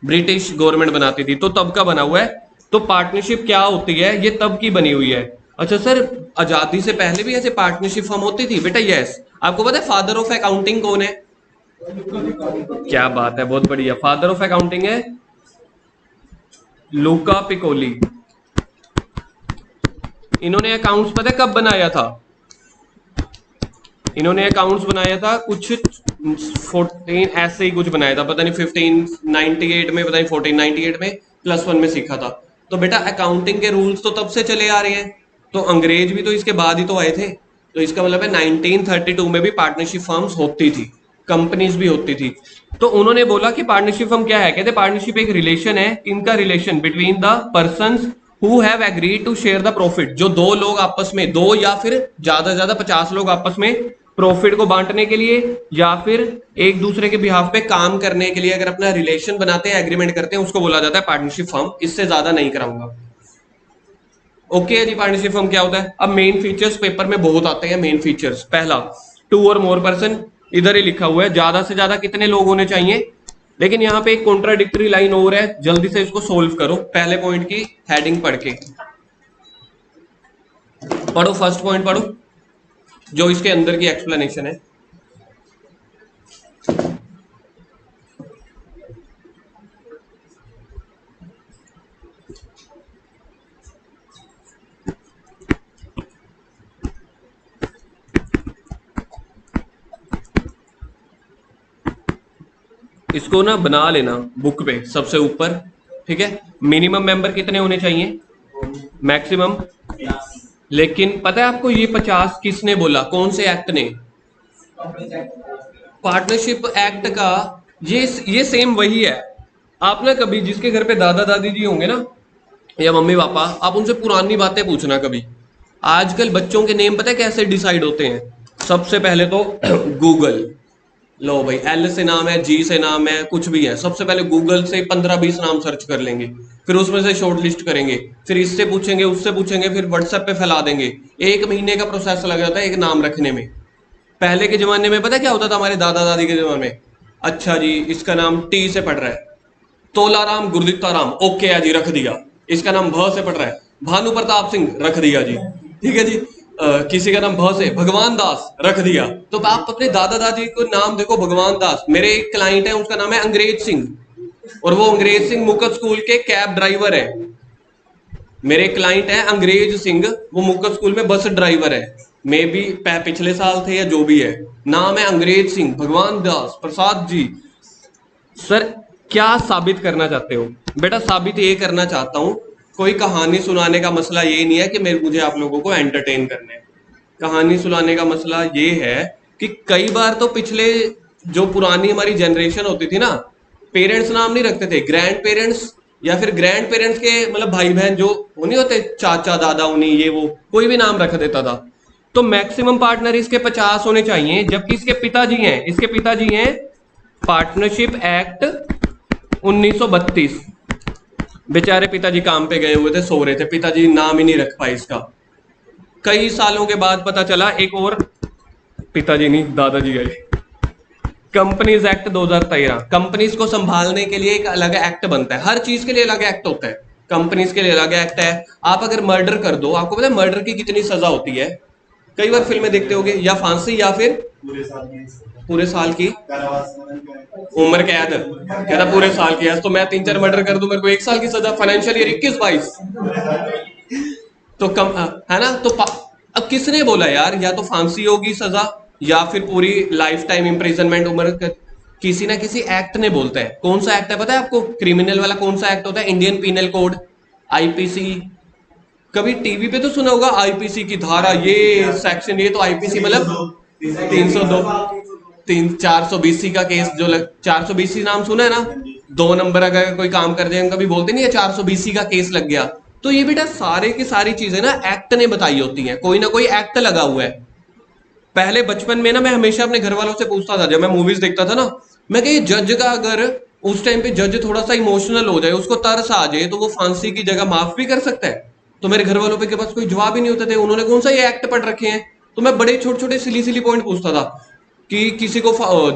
ब्रिटिश गवर्नमेंट बनाती थी, तो तब का बना हुआ है। तो पार्टनरशिप क्या होती है, ये तब की बनी हुई है। अच्छा सर, आजादी से पहले भी ऐसे पार्टनरशिप फॉर्म होती थी? बेटा यस। आपको पता है फादर ऑफ अकाउंटिंग कौन है? क्या बात है, बहुत बढ़िया। फादर ऑफ अकाउंटिंग है लूका पिकोली। इन्होंने अकाउंट्स पता है कब बनाया था? इन्होंने अकाउंट्स बनाया था कुछ 14 ऐसे ही कुछ बनाया था, पता नहीं 1598 में, पता नहीं 1498 में, +1 में सीखा था। तो बेटा अकाउंटिंग के रूल्स तो तब से चले आ रहे हैं, तो अंग्रेज भी तो इसके बाद ही तो आए थे। तो इसका मतलब है 1932 में भी पार्टनरशिप फर्म्स होती थी, कंपनीज भी होती थी। तो उन्होंने बोला कि पार्टनरशिप फर्म क्या है? कहते पार्टनरशिप एक रिलेशन है, इनका relation between the persons who have agreed to share the profit. जो दो लोग आपस में, दो या फिर ज्यादा से ज्यादा 50 लोग आपस में प्रॉफिट को बांटने के लिए या फिर एक दूसरे के बिहाफ पे काम करने के लिए अगर अपना रिलेशन बनाते हैं, एग्रीमेंट करते हैं, उसको बोला जाता है पार्टनरशिप फर्म। इससे ज्यादा नहीं कराऊंगा। ओके है जी, पार्टनरशिप फर्म क्या होता है? अब मेन फीचर्स पेपर में बहुत आते हैं। मेन फीचर्स, पहला 2 और मोर पर्सन, इधर ही लिखा हुआ है ज्यादा से ज्यादा कितने लोग होने चाहिए। लेकिन यहाँ पे एक कॉन्ट्राडिक्टरी लाइन और है, जल्दी से इसको सोल्व करो। पहले पॉइंट की हेडिंग पढ़ के पढ़ो, फर्स्ट पॉइंट पढ़ो जो इसके अंदर की एक्सप्लेनेशन है। इसको ना बना लेना बुक पे सबसे ऊपर, ठीक है। मिनिमम मेंबर कितने होने चाहिए? मैक्सिमम। लेकिन पता है आपको ये 50 किसने बोला? कौन से एक्ट ने? पार्टनरशिप एक्ट का। ये सेम वही है। आप ना कभी जिसके घर पे दादा दादी जी होंगे ना या मम्मी पापा, आप उनसे पुरानी बातें पूछना कभी। आजकल बच्चों के नेम पता है कैसे डिसाइड होते हैं? सबसे पहले तो गूगल, लो भाई, एल से नाम है, जी से नाम है, कुछ भी है, सबसे पहले गूगल से 15-20 नाम सर्च कर लेंगे, फिर उसमें से शॉर्ट लिस्ट करेंगे, फिर इससे पूछेंगे, उससे पूछेंगे, फिर व्हाट्सएप पे फैला देंगे। 1 महीने का प्रोसेस लग जाता है एक नाम रखने में। पहले के जमाने में पता क्या होता था? हमारे दादा दादी के जमाने में, अच्छा जी इसका नाम टी से पढ़ रहा है, तोलाराम गुरदित्ता राम, ओके है जी, रख दिया। इसका नाम भ से पढ़ रहा है, भानु प्रताप सिंह, रख दिया जी, ठीक है जी। किसी का नाम भ से, भगवान दास, रख दिया। तो आप अपने दादा दादी को नाम देखो, भगवान दास। मेरे एक क्लाइंट है, उसका नाम है अंग्रेज सिंह, और वो अंग्रेज सिंह मुकत स्कूल के कैब ड्राइवर है। मेरे क्लाइंट है अंग्रेज सिंह, वो मुकत स्कूल में बस ड्राइवर है। मे बी पिछले साल थे या जो भी है, नाम है अंग्रेज सिंह, भगवान दास प्रसाद जी। सर क्या साबित करना चाहते हो? बेटा साबित ये करना चाहता हूं, कोई कहानी सुनाने का मसला ये नहीं है कि मुझे आप लोगों को एंटरटेन करने है। कहानी सुनाने का मसला ये है कि कई बार तो पिछले जो पुरानी हमारी जनरेशन होती थी ना, पेरेंट्स नाम नहीं रखते थे, ग्रैंड पेरेंट्स या फिर ग्रैंड पेरेंट्स के मतलब भाई बहन जो वो नहीं होते, चाचा दादा उन्हीं, ये वो कोई भी नाम रख देता था। तो मैक्सिमम पार्टनर इसके 50 होने चाहिए, जबकि इसके पिताजी हैं, इसके पिताजी हैं पार्टनरशिप एक्ट 1932। बेचारे पिताजी काम पे गए हुए थे, सो रहे थे, पिताजी नाम ही नहीं रख पाए इसका। कई सालों के बाद पता चला, एक और पिताजी नहीं दादाजी आए। कंपनीज एक्ट 2013, कंपनीज को संभालने के लिए एक अलग एक्ट बनता है, हर चीज के लिए अलग एक्ट होता है। कंपनीज के लिए अलग एक्ट है। आप अगर मर्डर कर दो, आपको पता है मर्डर की कितनी सजा होती है? कई बार फिल्में देखते होगे, या फांसी या फिर पूरे साल की उम्र कैद। कहता पूरे साल की, तो मैं 3-4 मर्डर कर दूं, मेरे को 1 साल की सजा, फाइनेंशियल ईयर 21-22। तो कम है ना? तो अब किसने बोला यार, या तो फांसी होगी सजा या फिर पूरी लाइफ टाइम इम्प्रिजनमेंट उम्र। किसी ना किसी एक्ट ने बोलता है। कौन सा एक्ट है पता है आपको? क्रिमिनल वाला कौन सा एक्ट होता है? Indian Penal Code, IPC. कभी टीवी पे तो सुना होगा आईपीसी की धारा ये सेक्शन, ये तो आईपीसी मतलब 302 420 का केस जो 420 नाम सुना है ना? 2 नंबर अगर कोई काम कर जाए, कभी बोलते नहीं है 420 का केस लग गया, तो ये बेटा सारे की सारी चीजें ना एक्ट ने बताई होती हैं, कोई ना कोई एक्ट लगा हुआ है। पहले बचपन में ना मैं हमेशा अपने घर वालों से पूछता था, जब मैं मूवीज देखता था ना, मैं कि जज का अगर उस टाइम पे जज थोड़ा सा इमोशनल हो जाए, उसको तरस आ जाए, तो वो फांसी की जगह माफ भी कर सकता है। तो मेरे घर वालों के पास कोई जवाब ही नहीं होते थे, उन्होंने कौन सा ये एक्ट पढ़ रखे हैं। तो मैं बड़े छोटे छोटे सिली सिली पॉइंट पूछता था कि किसी को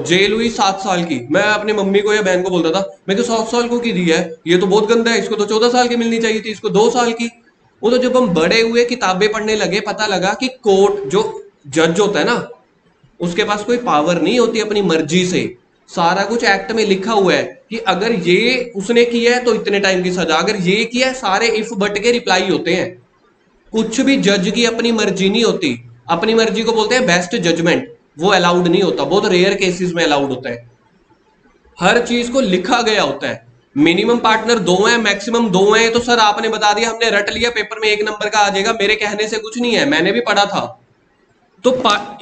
जेल हुई 7 साल की, मैं अपनी मम्मी को या बहन को बोलता था मैं तो 7 साल को की दी है, ये तो बहुत गंदा है, इसको तो 14 साल की मिलनी चाहिए थी, इसको 2 साल की। वो तो जब हम बड़े हुए किताबें पढ़ने लगे पता लगा कि कोर्ट जो जज होता है ना, उसके पास कोई पावर नहीं होती अपनी मर्जी से, सारा कुछ एक्ट में लिखा हुआ है कि अगर ये उसने किया है तो इतने टाइम की सजा, अगर ये किया है, सारे इफ बट के रिप्लाई होते हैं। कुछ भी जज की अपनी मर्जी नहीं होती, अपनी मर्जी को बोलते हैं बेस्ट जजमेंट, वो अलाउड नहीं होता, बहुत रेयर केसेस में अलाउड होता है। हर चीज को लिखा गया होता है। मिनिमम पार्टनर 2 है, मैक्सिमम 2 है, तो सर आपने बता दिया, हमने रट लिया, पेपर में 1 नंबर का आ जाएगा, मेरे कहने से कुछ नहीं है, मैंने भी पढ़ा था। तो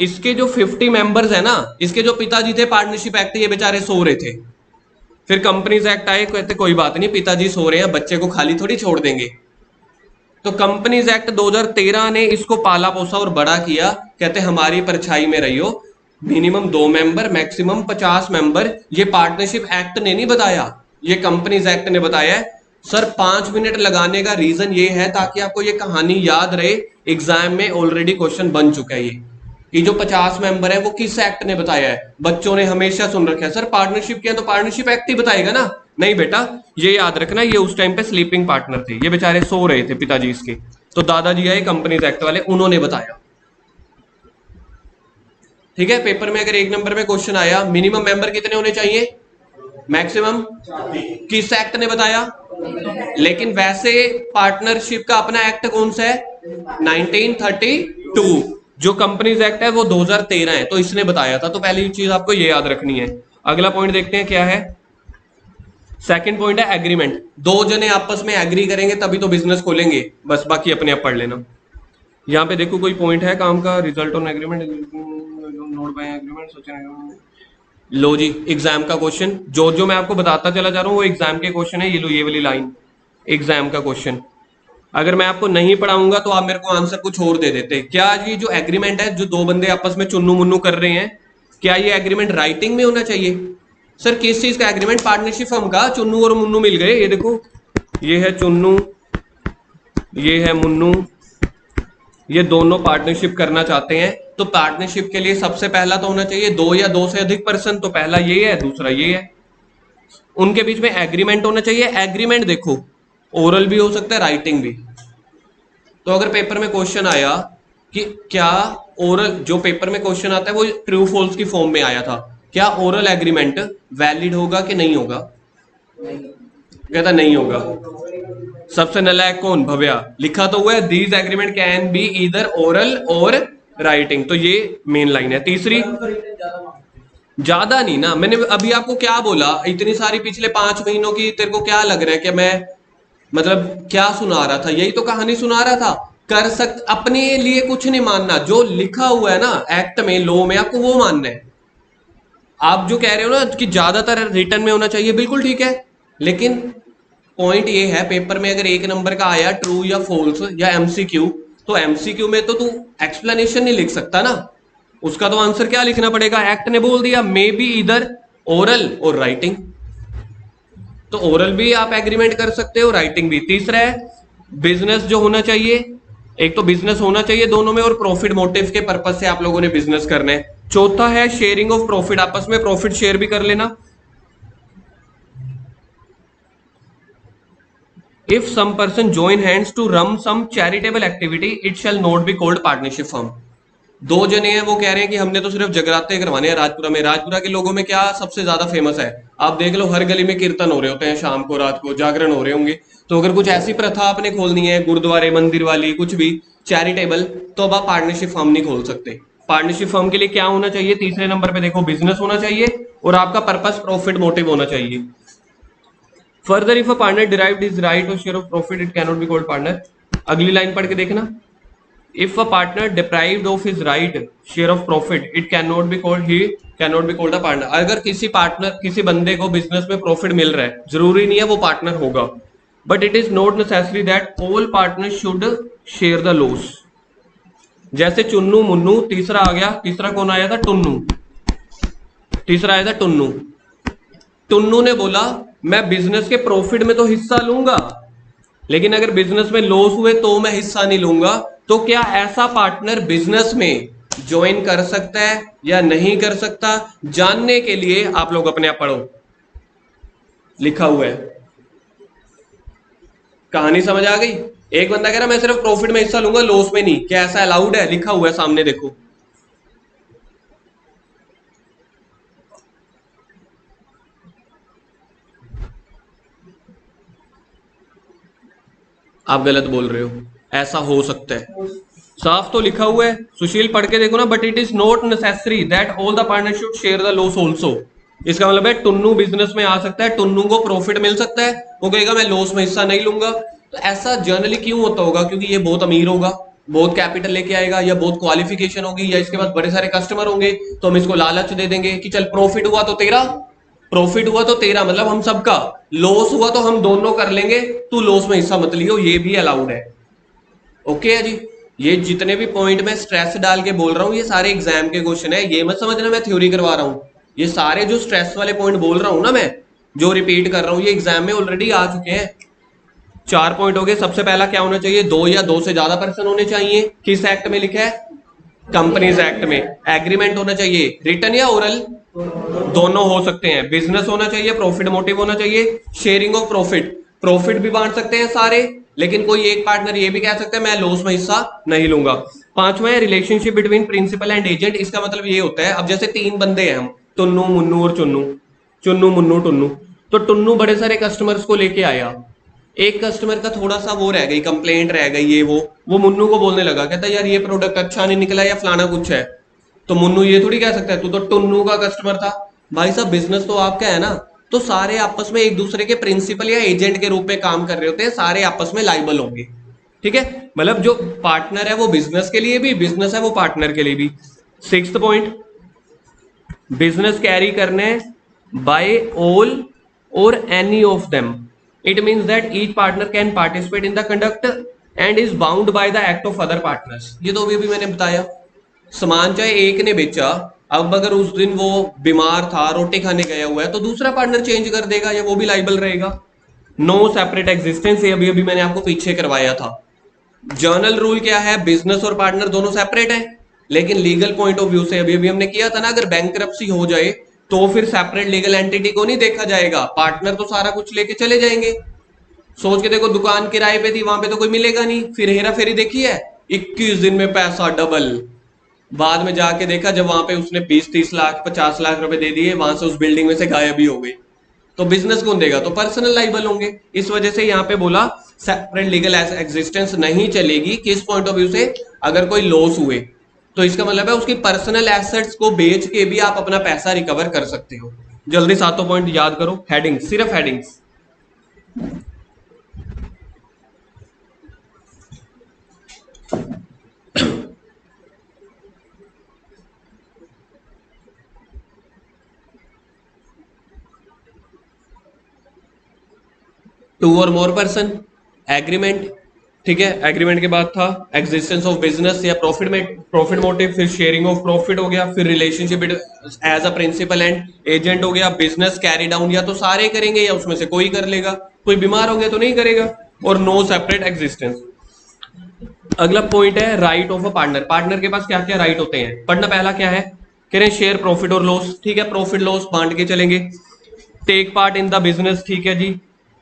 इसके जो 50 मेंबर्स है ना, इसके जो पिताजी थे, पार्टनरशिप एक्ट, ये बेचारे सो रहे थे। फिर कंपनीज एक्ट आए, कहते कोई बात नहीं, पिताजी सो रहे हैं, बच्चे को खाली थोड़ी छोड़ देंगे। तो कंपनीज एक्ट 2013 ने इसको पाला पोसा और बड़ा किया, कहते हमारी परछाई में रहियो, मिनिमम 2 मेंबर, मैक्सिमम 50 मेंबर। ये पार्टनरशिप एक्ट ने नहीं बताया, ये कंपनीज एक्ट ने बताया है। सर 5 मिनट लगाने का रीजन ये है ताकि आपको ये कहानी याद रहे, एग्जाम में ऑलरेडी क्वेश्चन बन चुका है ये जो 50 मेंबर है वो किस एक्ट ने बताया है। बच्चों ने हमेशा सुन रखा है सर पार्टनरशिप किया तो पार्टनरशिप एक्ट ही बताएगा ना, नहीं बेटा, ये याद रखना, ये उस टाइम पे स्लीपिंग पार्टनर थे, ये बेचारे सो रहे थे पिताजी इसके, तो दादाजी आए कंपनीज एक्ट वाले, उन्होंने बताया। ठीक है, पेपर में अगर 1 नंबर में क्वेश्चन आया मिनिमम मेंबर कितने होने चाहिए, मैक्सिमम, किस एक्ट ने बताया, लेकिन वैसे पार्टनरशिप का अपना एक्ट कौन सा है, 1932, जो कंपनीज एक्ट है वो 2013 है, तो इसने बताया था। तो पहली चीज आपको ये याद रखनी है। अगला पॉइंट देखते हैं क्या है। सेकंड पॉइंट है एग्रीमेंट, 2 जने आपस में एग्री करेंगे तभी तो बिजनेस खोलेंगे, बस बाकी अपने आप पढ़ लेना। यहाँ पे देखो कोई पॉइंट है काम का, result on agreement, not by agreement, लो जी एग्जाम का क्वेश्चन, जो जो मैं आपको बताता चला जा रहा हूँ वो एग्जाम के क्वेश्चन है, ये लो ये वाली लाइन एग्जाम का क्वेश्चन। अगर मैं आपको नहीं पढ़ाऊंगा तो आप मेरे को आंसर कुछ और दे देते। क्या ये जो एग्रीमेंट है, जो 2 बंदे आपस में चुन्नू मुन्नू कर रहे हैं, क्या ये एग्रीमेंट राइटिंग में होना चाहिए। सर किस चीज का एग्रीमेंट, पार्टनरशिप फर्म का, चुन्नू और मुन्नू मिल गए, ये देखो ये है चुन्नू, ये है मुन्नू, ये दोनों पार्टनरशिप करना चाहते हैं, तो पार्टनरशिप के लिए सबसे पहला तो होना चाहिए 2 या 2 से अधिक पर्सन, तो पहला ये है, दूसरा ये है, उनके बीच में एग्रीमेंट होना चाहिए। एग्रीमेंट देखो ओरल भी हो सकता है, राइटिंग भी। तो अगर पेपर में क्वेश्चन आया कि क्या ओरल, जो पेपर में क्वेश्चन आता है वो ट्रू फॉल्स की फॉर्म में आया था, क्या ओरल एग्रीमेंट वैलिड होगा कि नहीं होगा, कहता नहीं होगा। सबसे नालायक कौन, भव्या, लिखा तो हुआ है these agreement can be either oral और राइटिंग, तो ये मेन लाइन है। तीसरी, ज्यादा नहीं ना, मैंने अभी आपको क्या बोला, इतनी सारी पिछले 5 महीनों की, तेरे को क्या लग रहा है कि मैं मतलब क्या सुना रहा था, यही तो कहानी सुना रहा था। कर सक अपने लिए कुछ नहीं मानना, जो लिखा हुआ है ना एक्ट में, लॉ में, आपको वो मानना है। आप जो कह रहे हो ना कि ज्यादातर रिटर्न में होना चाहिए, बिल्कुल ठीक है, लेकिन पॉइंट ये है पेपर में अगर 1 नंबर का आया ट्रू या फॉल्स या एमसीक्यू, तो एमसीक्यू में तो तू एक्सप्लेनेशन नहीं लिख सकता ना, उसका तो आंसर क्या लिखना पड़ेगा, एक्ट ने बोल दिया मे बी इधर ओरल और राइटिंग, तो ओरल भी आप एग्रीमेंट कर सकते हो, राइटिंग भी। तीसरा है बिजनेस जो होना चाहिए, एक तो बिजनेस होना चाहिए दोनों में, और प्रॉफिट मोटिव के पर्पज से आप लोगों ने बिजनेस करना है। चौथा है शेयरिंग ऑफ प्रॉफिट, आपस में प्रॉफिट शेयर भी कर लेना। If some person join hands to run some charitable activity it shall not be called partnership firm. 2 जने हैं, वो कह रहे हैं कि हमने तो सिर्फ जगराते करवाने हैं राजपुरा में। राजपुरा के लोगों में क्या सबसे ज्यादा फेमस है, आप देख लो, हर गली में कीर्तन हो रहे होते हैं, शाम को रात को जागरण हो रहे होंगे। तो अगर कुछ ऐसी प्रथा आपने खोलनी है, गुरुद्वारे मंदिर वाली, कुछ भी चैरिटेबल, तो अब आप पार्टनरशिप फर्म नहीं खोल सकते। पार्टनरशिप फर्म के लिए क्या होना चाहिए, तीसरे नंबर पे देखो बिजनेस होना चाहिए, और आपका पर्पस प्रॉफिट मोटिव होना चाहिए। Further if a partner derived his right और share of profit it can not be called partner. अगली लाइन पढ़ के देखना, if a partner deprived of his right share of profit it cannot be called, he cannot be called a partner। अगर किसी partner, किसी बंदे को business में प्रॉफिट मिल रहा है, जरूरी नहीं है वो पार्टनर होगा, but it is not necessary that all partners should share the loss. जैसे चुन्नू मुन्नू, तीसरा आ गया, तीसरा कौन आया था? टुन्नू। तीसरा आया था टुन्नू। टुन्नू ने बोला मैं बिजनेस के प्रॉफिट में तो हिस्सा लूंगा, लेकिन अगर बिजनेस में लॉस हुए तो मैं हिस्सा नहीं लूंगा। तो क्या ऐसा पार्टनर बिजनेस में ज्वाइन कर सकता है या नहीं कर सकता? जानने के लिए आप लोग अपने आप पढ़ो, लिखा हुआ है। कहानी समझ आ गई? एक बंदा कह रहा मैं सिर्फ प्रॉफिट में हिस्सा लूंगा, लॉस में नहीं। क्या ऐसा अलाउड है? लिखा हुआ है सामने, देखो। आप गलत बोल रहे हो, ऐसा हो सकता है, साफ तो लिखा हुआ है। सुशील पढ़ के देखो ना। But it is not necessary that all the partner should share the loss also. इसका मतलब है टुन्नू बिजनेस में आ सकता है, टुन्नू को प्रॉफिट मिल सकता है, वो कहेगा मैं लॉस में हिस्सा नहीं लूंगा। तो ऐसा जनरली क्यों होता होगा? क्योंकि ये बहुत अमीर होगा, बहुत कैपिटल लेके आएगा, या बहुत क्वालिफिकेशन होगी, या इसके पास बड़े सारे कस्टमर होंगे, तो हम इसको लालच दे देंगे कि चल प्रॉफिट हुआ तो तेरा, प्रॉफिट हुआ तो तेरा, मतलब हम सबका, लॉस हुआ तो हम दोनों कर लेंगे, तू लॉस में हिस्सा मत लियो। ये भी अलाउड है। ओके है जी। ये जितने भी पॉइंट में स्ट्रेस डाल के बोल रहा हूं, ये सारे एग्जाम के क्वेश्चन है। ये मत समझना मैं थ्योरी करवा रहा हूं। ये सारे जो स्ट्रेस वाले पॉइंट बोल रहा हूं ना मैं, जो रिपीट कर रहा हूं, ये एग्जाम में ऑलरेडी आ चुके हैं। 4 पॉइंट हो गए। सबसे पहला क्या होना चाहिए? 2 या 2 से ज्यादा पर्सन होने चाहिए। किस एक्ट में लिखा है? कंपनीज एक्ट में। एग्रीमेंट होना चाहिए, रिटन या ओरल, दोनों हो सकते हैं। बिजनेस होना चाहिए, प्रॉफिट मोटिव होना चाहिए, शेयरिंग ऑफ प्रॉफिट, प्रॉफिट भी बांट सकते हैं सारे, लेकिन कोई एक पार्टनर ये भी कह सकता है मैं लॉस में हिस्सा नहीं लूंगा। पांचवा है relationship between principal and agent. इसका मतलब ये होता है, अब जैसे 3 बंदे हैं हम, टुन्नू मुन्नू और चुन्नू, चुन्नू मुन्नू टुन्नू। तो टुन्नू बड़े सारे कस्टमर्स को लेके आया, एक कस्टमर का थोड़ा सा वो रह गई, कंप्लेंट रह गई, ये वो मुन्नू को बोलने लगा, कहता यार ये प्रोडक्ट अच्छा नहीं निकला या फलाना कुछ है। तो मुन्नू ये थोड़ी कह सकता है तू तो टुन्नू का कस्टमर था। भाई साहब बिजनेस तो आपका है ना, तो सारे आपस में एक दूसरे के प्रिंसिपल या एजेंट के रूप में काम कर रहे होते हैं, सारे आपस में लाइबल होंगे। ठीक है, मतलब जो पार्टनर है वो बिजनेस के लिए भी, बिजनेस है वो पार्टनर के लिए भी। 6th पॉइंट, बिजनेस कैरी करने बाय ऑल और any of them. It means that each partner can participate in the conduct and is bound by the act of other partners. ये तो अभी मैंने बताया। सामान चाहे एक ने बेचा, अब अगर उस दिन वो बीमार था, रोटी खाने गया हुआ है, तो दूसरा पार्टनर चेंज कर देगा या वो भी लाइबल रहेगा। नो सेपरेट एग्जिस्टेंस, ये अभी अभी मैंने आपको पीछे करवाया था। जर्नल रूल क्या है? बिजनेस और पार्टनर दोनों सेपरेट हैं, लेकिन लीगल पॉइंट ऑफ व्यू से अभी अभी हमने किया था ना, अगर बैंकरप्सी हो जाए तो फिर सेपरेट लीगल एंटिटी को नहीं देखा जाएगा, पार्टनर तो सारा कुछ लेके चले जाएंगे। सोच के देखो, दुकान किराए पे थी, वहां पे तो कोई मिलेगा नहीं, फिर हेरा फेरी देखी है, 21 दिन में पैसा डबल। बाद में जाके देखा जब वहां पे उसने 20-30 लाख 50 लाख रुपए दे दिए, वहां से उस बिल्डिंग में से गायब भी हो गई। तो बिजनेस कौन देगा? तो पर्सनल लाइबल होंगे। इस वजह से यहाँ पे बोला सेपरेट लीगल एग्जिस्टेंस नहीं चलेगी। किस पॉइंट ऑफ व्यू से? अगर कोई लॉस हुए तो इसका मतलब है उसकी पर्सनल एसेट्स को बेच के भी आप अपना पैसा रिकवर कर सकते हो। जल्दी 7 पॉइंट याद करो। हेडिंग, सिर्फ हेडिंग्स। टू और मोर पर्सन, एग्रीमेंट। ठीक है, एग्रीमेंट के बाद था एग्जिस्टेंस ऑफ बिजनेस या प्रॉफिट में प्रॉफिट मोटिव, फिर शेयरिंग ऑफ प्रॉफिट हो गया, फिर relationship as a principal and agent हो गया, बिजनेस कैरी डाउन या तो सारे करेंगे या उसमें से कोई कर लेगा, कोई बीमार हो गया तो नहीं करेगा, और नो सेपरेट एग्जिस्टेंस। अगला पॉइंट है right of a partner. Partner के पास क्या क्या राइट होते हैं? पढ़ना पहला क्या है? कह रहे हैं शेयर प्रॉफिट और लॉस। ठीक है, प्रॉफिट लॉस बांट के चलेंगे। Take part in the business, ठीक है जी।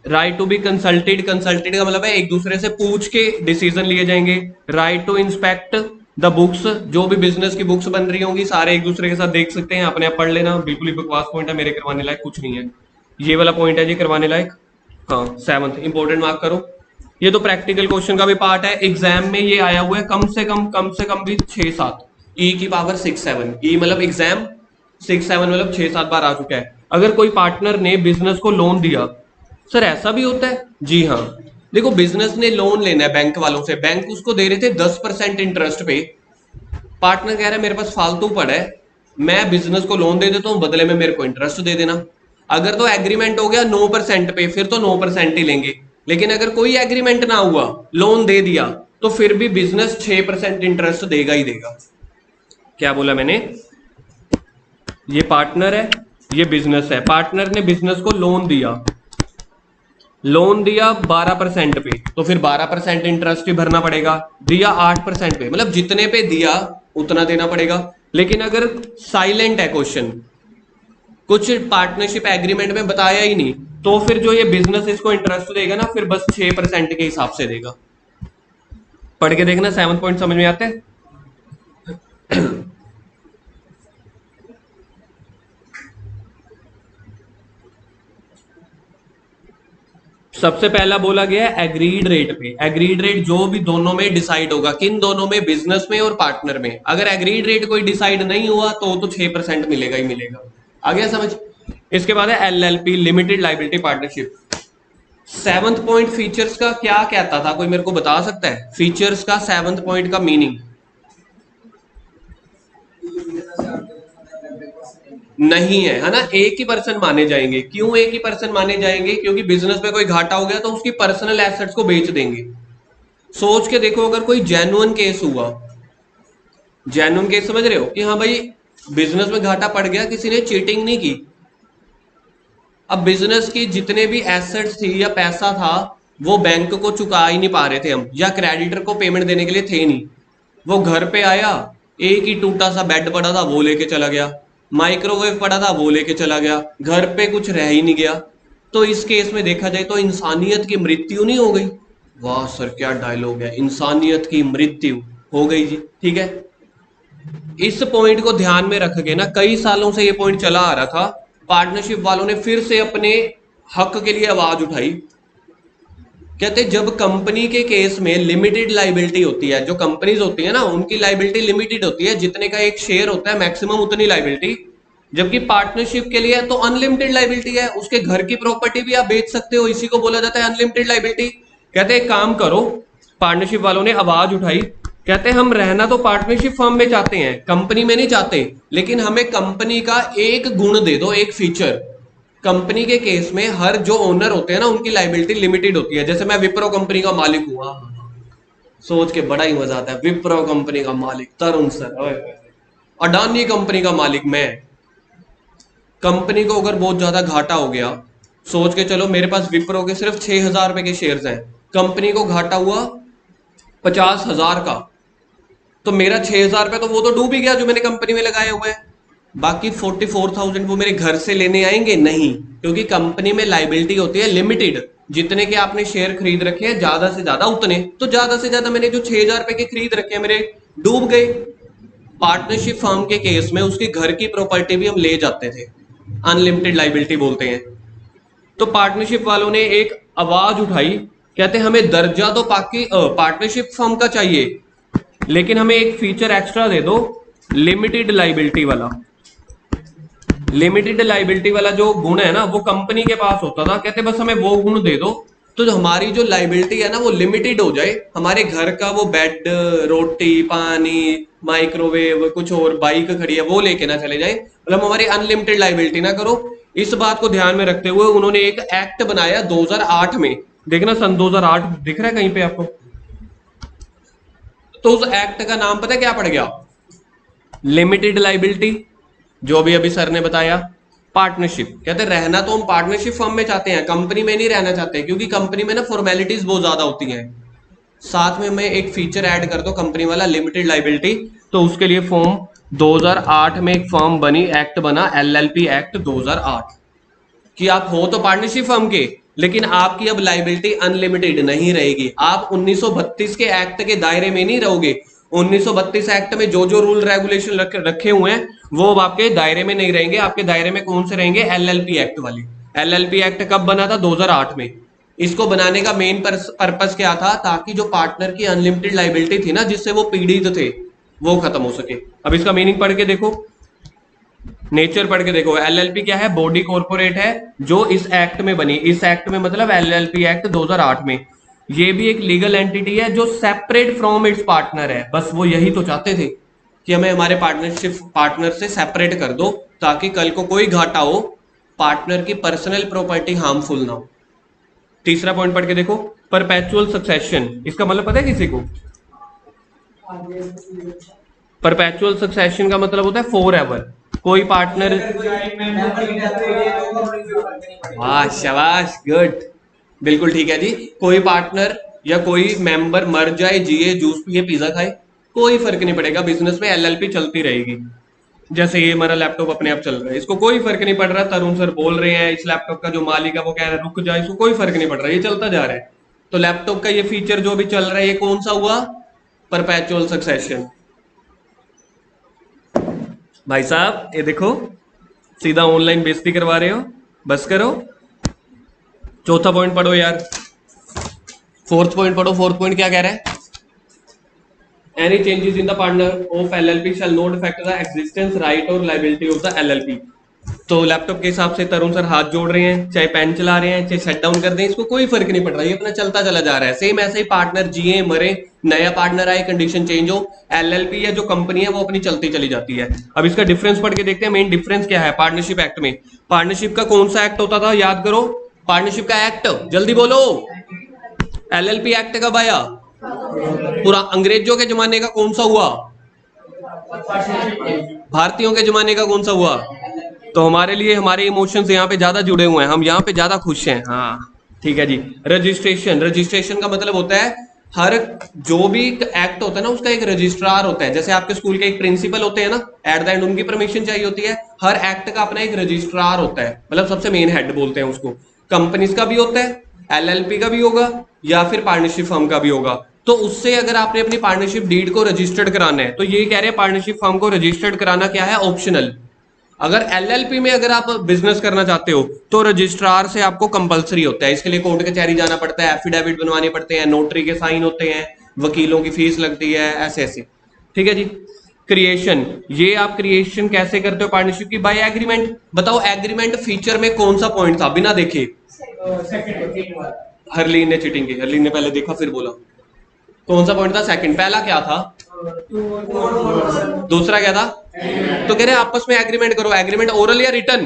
Right to be consulted, consulted का मतलब है एक दूसरे से पूछ के डिसीजन लिए जाएंगे। Right to inspect the books, जो भी बिजनेस की बुक्स बन रही होंगी सारे एक दूसरे के साथ देख सकते हैं, अपने आप पढ़ लेना, बिल्कुल ही बकवास पॉइंट है, मेरे करवाने लायक कुछ नहीं है। ये वाला पॉइंट है जी करवाने लायक। हाँ, 7th इंपॉर्टेंट मार्क करो। ये तो प्रैक्टिकल क्वेश्चन का भी पार्ट है, एग्जाम में ये आया हुआ है कम से कम भी 6-7, ई की पावर 6-7। ई मतलब एग्जाम 6-7 मतलब 6-7 बार आ चुका है। अगर कोई पार्टनर ने बिजनेस को लोन दिया, सर ऐसा भी होता है? जी हाँ। देखो, बिजनेस ने लोन लेना है बैंक वालों से, बैंक उसको दे रहे थे 10% इंटरेस्ट पे। पार्टनर कह रहा है मेरे पास फालतू पड़ा है, मैं बिजनेस को लोन दे देता हूँ, बदले में मेरे को इंटरेस्ट दे देना। अगर तो एग्रीमेंट हो गया 9% पे, फिर तो 9% ही लेंगे। लेकिन अगर कोई एग्रीमेंट ना हुआ, लोन दे दिया, तो फिर भी बिजनेस 6% इंटरेस्ट देगा ही देगा। क्या बोला मैंने? ये पार्टनर है, ये बिजनेस है। पार्टनर ने बिजनेस को लोन दिया, लोन दिया 12% पे, तो फिर 12% इंटरेस्ट ही भरना पड़ेगा। दिया 8% पे, मतलब जितने पे दिया उतना देना पड़ेगा। लेकिन अगर साइलेंट है क्वेश्चन, कुछ पार्टनरशिप एग्रीमेंट में बताया ही नहीं, तो फिर जो ये बिजनेस इसको इंटरेस्ट देगा ना, फिर बस 6% के हिसाब से देगा। पढ़ के देखना, 7 पॉइंट समझ में आते हैं? सबसे पहला बोला गया है एग्रीड रेट पे। एग्रीड रेट जो भी दोनों में डिसाइड होगा, किन दोनों में? बिजनेस में और पार्टनर में। अगर एग्रीड रेट कोई डिसाइड नहीं हुआ तो 6% मिलेगा ही मिलेगा। आ गया समझ? इसके बाद है LLP, limited liability partnership. 7th point features का क्या कहता था, कोई मेरे को बता सकता है? फीचर्स का 7th पॉइंट का मीनिंग नहीं है ना? एक ही पर्सन माने जाएंगे। क्यों एक ही पर्सन माने जाएंगे? क्योंकि बिजनेस में कोई घाटा हो गया तो उसकी पर्सनल एसेट्स को बेच देंगे। सोच के देखो, अगर कोई जेन्युइन केस हुआ, जेन्युइन केस समझ रहे हो कि हाँ भाई बिजनेस में घाटा पड़ गया, किसी ने चीटिंग नहीं की, अब बिजनेस की जितने भी एसेट्स थी या पैसा था वो बैंक को चुका ही नहीं पा रहे थे हम, या क्रेडिटर को पेमेंट देने के लिए थे नहीं, वो घर पे आया, एक ही टूटा सा बेड पड़ा था वो लेके चला गया, माइक्रोवेव पड़ा था वो लेके चला गया, घर पे कुछ रह ही नहीं गया, तो इस केस में देखा जाए तो इंसानियत की मृत्यु नहीं हो गई? वाह सर क्या डायलॉग है, इंसानियत की मृत्यु हो गई जी। ठीक है, इस पॉइंट को ध्यान में रख के ना, कई सालों से ये पॉइंट चला आ रहा था, पार्टनरशिप वालों ने फिर से अपने हक के लिए आवाज उठाई। कहते जब कंपनी के केस में लिमिटेड लाइबिलिटी होती है, जो कंपनीज होती है ना उनकी लाइबिलिटी लिमिटेड होती है, जितने का एक शेयर होता है मैक्सिमम उतनी लाइबिलिटी, जबकि पार्टनरशिप के लिए तो अनलिमिटेड लाइबिलिटी है, उसके घर की प्रॉपर्टी भी आप बेच सकते हो, इसी को बोला जाता है अनलिमिटेड लाइबिलिटी। कहते एक काम करो, पार्टनरशिप वालों ने आवाज उठाई, कहते हम रहना तो पार्टनरशिप फर्म में चाहते हैं, कंपनी में नहीं चाहते, लेकिन हमें कंपनी का एक गुण दे दो, एक फीचर। कंपनी के केस में हर जो ओनर होते हैं ना उनकी लाइबिलिटी लिमिटेड होती है। जैसे मैं विप्रो कंपनी का मालिक हुआ, सोच के बड़ा ही मजा आता है, विप्रो कंपनी का मालिक तरुण सर, अडानी कंपनी का मालिक मैं। कंपनी को अगर बहुत ज्यादा घाटा हो गया, सोच के चलो मेरे पास विप्रो के सिर्फ 6,000 रुपए के शेयर्स हैं, कंपनी को घाटा हुआ 50,000 का, तो मेरा 6,000 रुपए तो वो तो डूब ही गया जो मैंने कंपनी में लगाए हुए हैं। बाकी 44,000 वो मेरे घर से लेने आएंगे नहीं, क्योंकि कंपनी में लाइबिलिटी होती है लिमिटेड, जितने के आपने शेयर खरीद रखे हैं ज्यादा से ज्यादा उतने, तो ज्यादा से ज्यादा मैंने जो 6,000 रुपए के खरीद रखे हैं मेरे डूब गए। पार्टनरशिप फर्म के केस में उसके घर की प्रॉपर्टी भी हम ले जाते थे, अनलिमिटेड लाइबिलिटी बोलते हैं। तो पार्टनरशिप वालों ने एक आवाज उठाई, कहते हमें दर्जा तो पार्टनरशिप फर्म का चाहिए, लेकिन हमें एक फीचर एक्स्ट्रा दे दो, लिमिटेड लाइबिलिटी वाला। लिमिटेड लाइबिलिटी वाला जो गुण है ना वो कंपनी के पास होता था, कहते बस हमें वो गुण दे दो, तो जो हमारी जो लाइबिलिटी है ना वो लिमिटेड हो जाए, हमारे घर का वो बेड, रोटी, पानी, माइक्रोवेव, कुछ और बाइक खड़ी है वो लेके ना चले जाए, मतलब हमारी अनलिमिटेड लाइबिलिटी ना करो। इस बात को ध्यान में रखते हुए उन्होंने एक एक्ट बनाया 2008 में, देखना सन 2008 दिख रहा है कहीं पे आपको? तो उस एक्ट का नाम पता है क्या पड़ गया? लिमिटेड लाइबिलिटी, जो भी अभी सर ने बताया। पार्टनरशिप, कहते रहना तो हम पार्टनरशिप फर्म में चाहते हैं, कंपनी में नहीं रहना चाहते, क्योंकि कंपनी में ना फॉर्मेलिटीज बहुत ज्यादा होती हैं। साथ में मैं एक फीचर ऐड कर दो कंपनी वाला, लिमिटेड लाइबिलिटी, तो उसके लिए फॉर्म 2008 में एक फर्म बनी, एक्ट बना, एलएलपी एक्ट 2008, कि आप हो तो पार्टनरशिप फर्म के, लेकिन आपकी अब लाइबिलिटी अनलिमिटेड नहीं रहेगी, आप 1932 के एक्ट के दायरे में नहीं रहोगे। 1932 एक्ट में जो जो रूल रेगुलेशन रखे हुए हैं वो अब आपके दायरे में नहीं रहेंगे, आपके दायरे में कौन से रहेंगे? एलएलपी एक्ट वाली। एलएलपी एक्ट कब बना था? 2008 में। इसको बनाने का मेन पर्पस क्या था? ताकि जो पार्टनर की अनलिमिटेड लाइबिलिटी थी ना, जिससे वो पीड़ित थे, वो खत्म हो सके। अब इसका मीनिंग पढ़ के देखो, नेचर पढ़ के देखो। एलएलपी क्या है? बॉडी कॉर्पोरेट है जो इस एक्ट में बनी, इस एक्ट में मतलब एलएलपी एक्ट 2008 में। ये भी एक लीगल एंटिटी है जो सेपरेट फ्रॉम इट्स पार्टनर है, बस वो यही तो चाहते थे कि हमें हमारे पार्टनर से सेपरेट कर दो, ताकि कल को कोई घाटा हो पार्टनर की पर्सनल प्रॉपर्टी हार्मफुल ना हो। तीसरा पॉइंट पढ़ के देखो, परपेचुअल सक्सेशन, इसका मतलब पता है किसी को? परपेचुअल सक्सेशन का मतलब होता है फॉर एवर। कोई पार्टनर, वाह शाबाश, गुड, बिल्कुल ठीक है जी। कोई पार्टनर या कोई मेंबर मर जाए, जिए, जूस पिए, पिज्जा खाए, कोई फर्क नहीं पड़ेगा, बिजनेस में एलएलपी चलती रहेगी। जैसे ये हमारा लैपटॉप अपने आप चल रहा है, इसको कोई फर्क नहीं पड़ रहा। तरुण सर बोल रहे हैं इस लैपटॉप का जो मालिक है वो कह रहा है रुक जाए, इसको कोई फर्क नहीं पड़ रहा, ये चलता जा रहा है। तो लैपटॉप का ये फीचर जो भी चल रहा है, ये कौन सा हुआ? Perpetual succession. भाई साहब ये देखो, सीधा ऑनलाइन बेइज्जती करवा रहे हो, बस करो। चौथा पॉइंट पढ़ो यार, फोर्थ पॉइंट पढ़ो। फोर्थ पॉइंट क्या कह रहा है? Any changes in the partner of LLP shall not affect the existence, right or liability of the LLP। तो लैपटॉप के हिसाब से तरुण सर हाथ जोड़ रहे हैं, चाहे पेन चला रहे हैं, चाहे शट डाउन कर दें, इसको कोई फर्क नहीं पड़ रहा, ये अपना चलता चला जा रहा है। सेम ऐसे ही पार्टनर जिए मरे, नया पार्टनर आए, कंडीशन चेंज हो, एलएलपी या जो कंपनी है वो अपनी चलती चली जाती है। अब इसका डिफरेंस पढ़ के देखते हैं। मेन डिफरेंस क्या है पार्टनरशिप एक्ट में? पार्टनरशिप का कौन सा एक्ट होता था, याद करो, पार्टनरशिप का एक्ट, जल्दी बोलो। एलएलपी एक्ट कब आया? पूरा अंग्रेजों के जमाने का कौन सा हुआ? भारतीयों के जमाने का कौन सा हुआ? तो हमारे लिए हमारे इमोशंस यहाँ पे ज्यादा जुड़े हुए हैं, हम यहाँ पे ज्यादा खुश हैं। हाँ ठीक है जी। रजिस्ट्रेशन, रजिस्ट्रेशन का मतलब होता है हर जो भी एक्ट होता है ना उसका एक रजिस्ट्रार होता है। जैसे आपके स्कूल के एक प्रिंसिपल होते हैं ना, एट द एंड उनकी परमिशन चाहिए होती है। हर एक्ट का अपना एक रजिस्ट्रार होता है, मतलब सबसे मेन हेड बोलते हैं उसको। कंपनीज का भी होता है, एलएलपी का भी होगा, या फिर पार्टनरशिप फर्म का भी होगा। तो उससे अगर आपने अपनी पार्टनरशिप डीड को रजिस्टर्ड कराना है, तो ये कह रहे हैं पार्टनरशिप फर्म को रजिस्टर्ड कराना क्या है? ऑप्शनल। अगर एलएलपी में अगर आप बिजनेस करना चाहते हो तो रजिस्ट्रार से आपको कंपलसरी होता है। इसके लिए कोर्ट कचहरी जाना पड़ता है, एफिडेविट बनवाने पड़ते हैं, नोटरी के साइन होते हैं, वकीलों की फीस लगती है, ऐसे ऐसे। ठीक है जी। क्रिएशन, ये आप क्रिएशन कैसे करते हो पार्टनरशिप की? By agreement. बताओ एग्रीमेंट फीचर में कौन सा पॉइंट था बिना देखे? हरलीन ने चीटिंग की, हरलीन ने पहले देखा फिर बोला। कौन सा पॉइंट था? सेकंड। पहला क्या था? दूसरा क्या था? तो कह रहे हैं आपस में एग्रीमेंट करो। एग्रीमेंट ओरल या रिटर्न?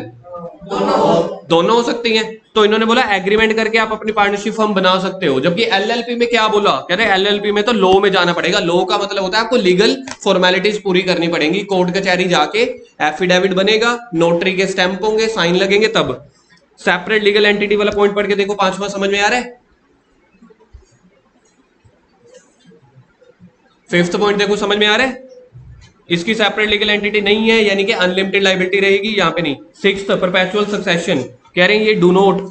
दोनों हो सकती हैं। तो इन्होंने बोला एग्रीमेंट करके आप अपनी पार्टनरशिप फर्म बना सकते हो। जबकि एलएलपी में क्या बोला? कह रहे एलएलपी में तो लॉ में जाना पड़ेगा। लॉ का मतलब होता है आपको लीगल फॉर्मेलिटीज पूरी करनी पड़ेंगी, कोर्ट कचहरी जाके एफिडेविट बनेगा, नोटरी के स्टैंप होंगे, साइन लगेंगे, तब। सेपरेट लीगल एंटिटी वाला पॉइंट पढ़ के देखो, पांचवा समझ में आ रहा है? फिफ्थ पॉइंट देखो, समझ में आ रहा है? इसकी सेपरेट लीगल एंटिटी नहीं है, यानी कि अनलिमिटेड लायबिलिटी रहेगी, यहां पे नहीं। सिक्स्थ, परपेचुअल सक्सेशन, कह रहे हैं ये डू नोट,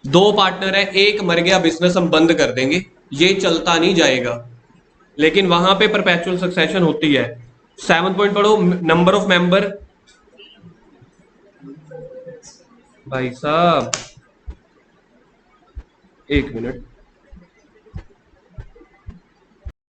दो पार्टनर है, एक मर गया, बिजनेस हम बंद कर देंगे, ये चलता नहीं जाएगा, लेकिन वहां पे परपेचुअल सक्सेशन होती है। सेवंथ पॉइंट पढ़ो, नंबर ऑफ मेंबर। भाई साहब एक मिनट,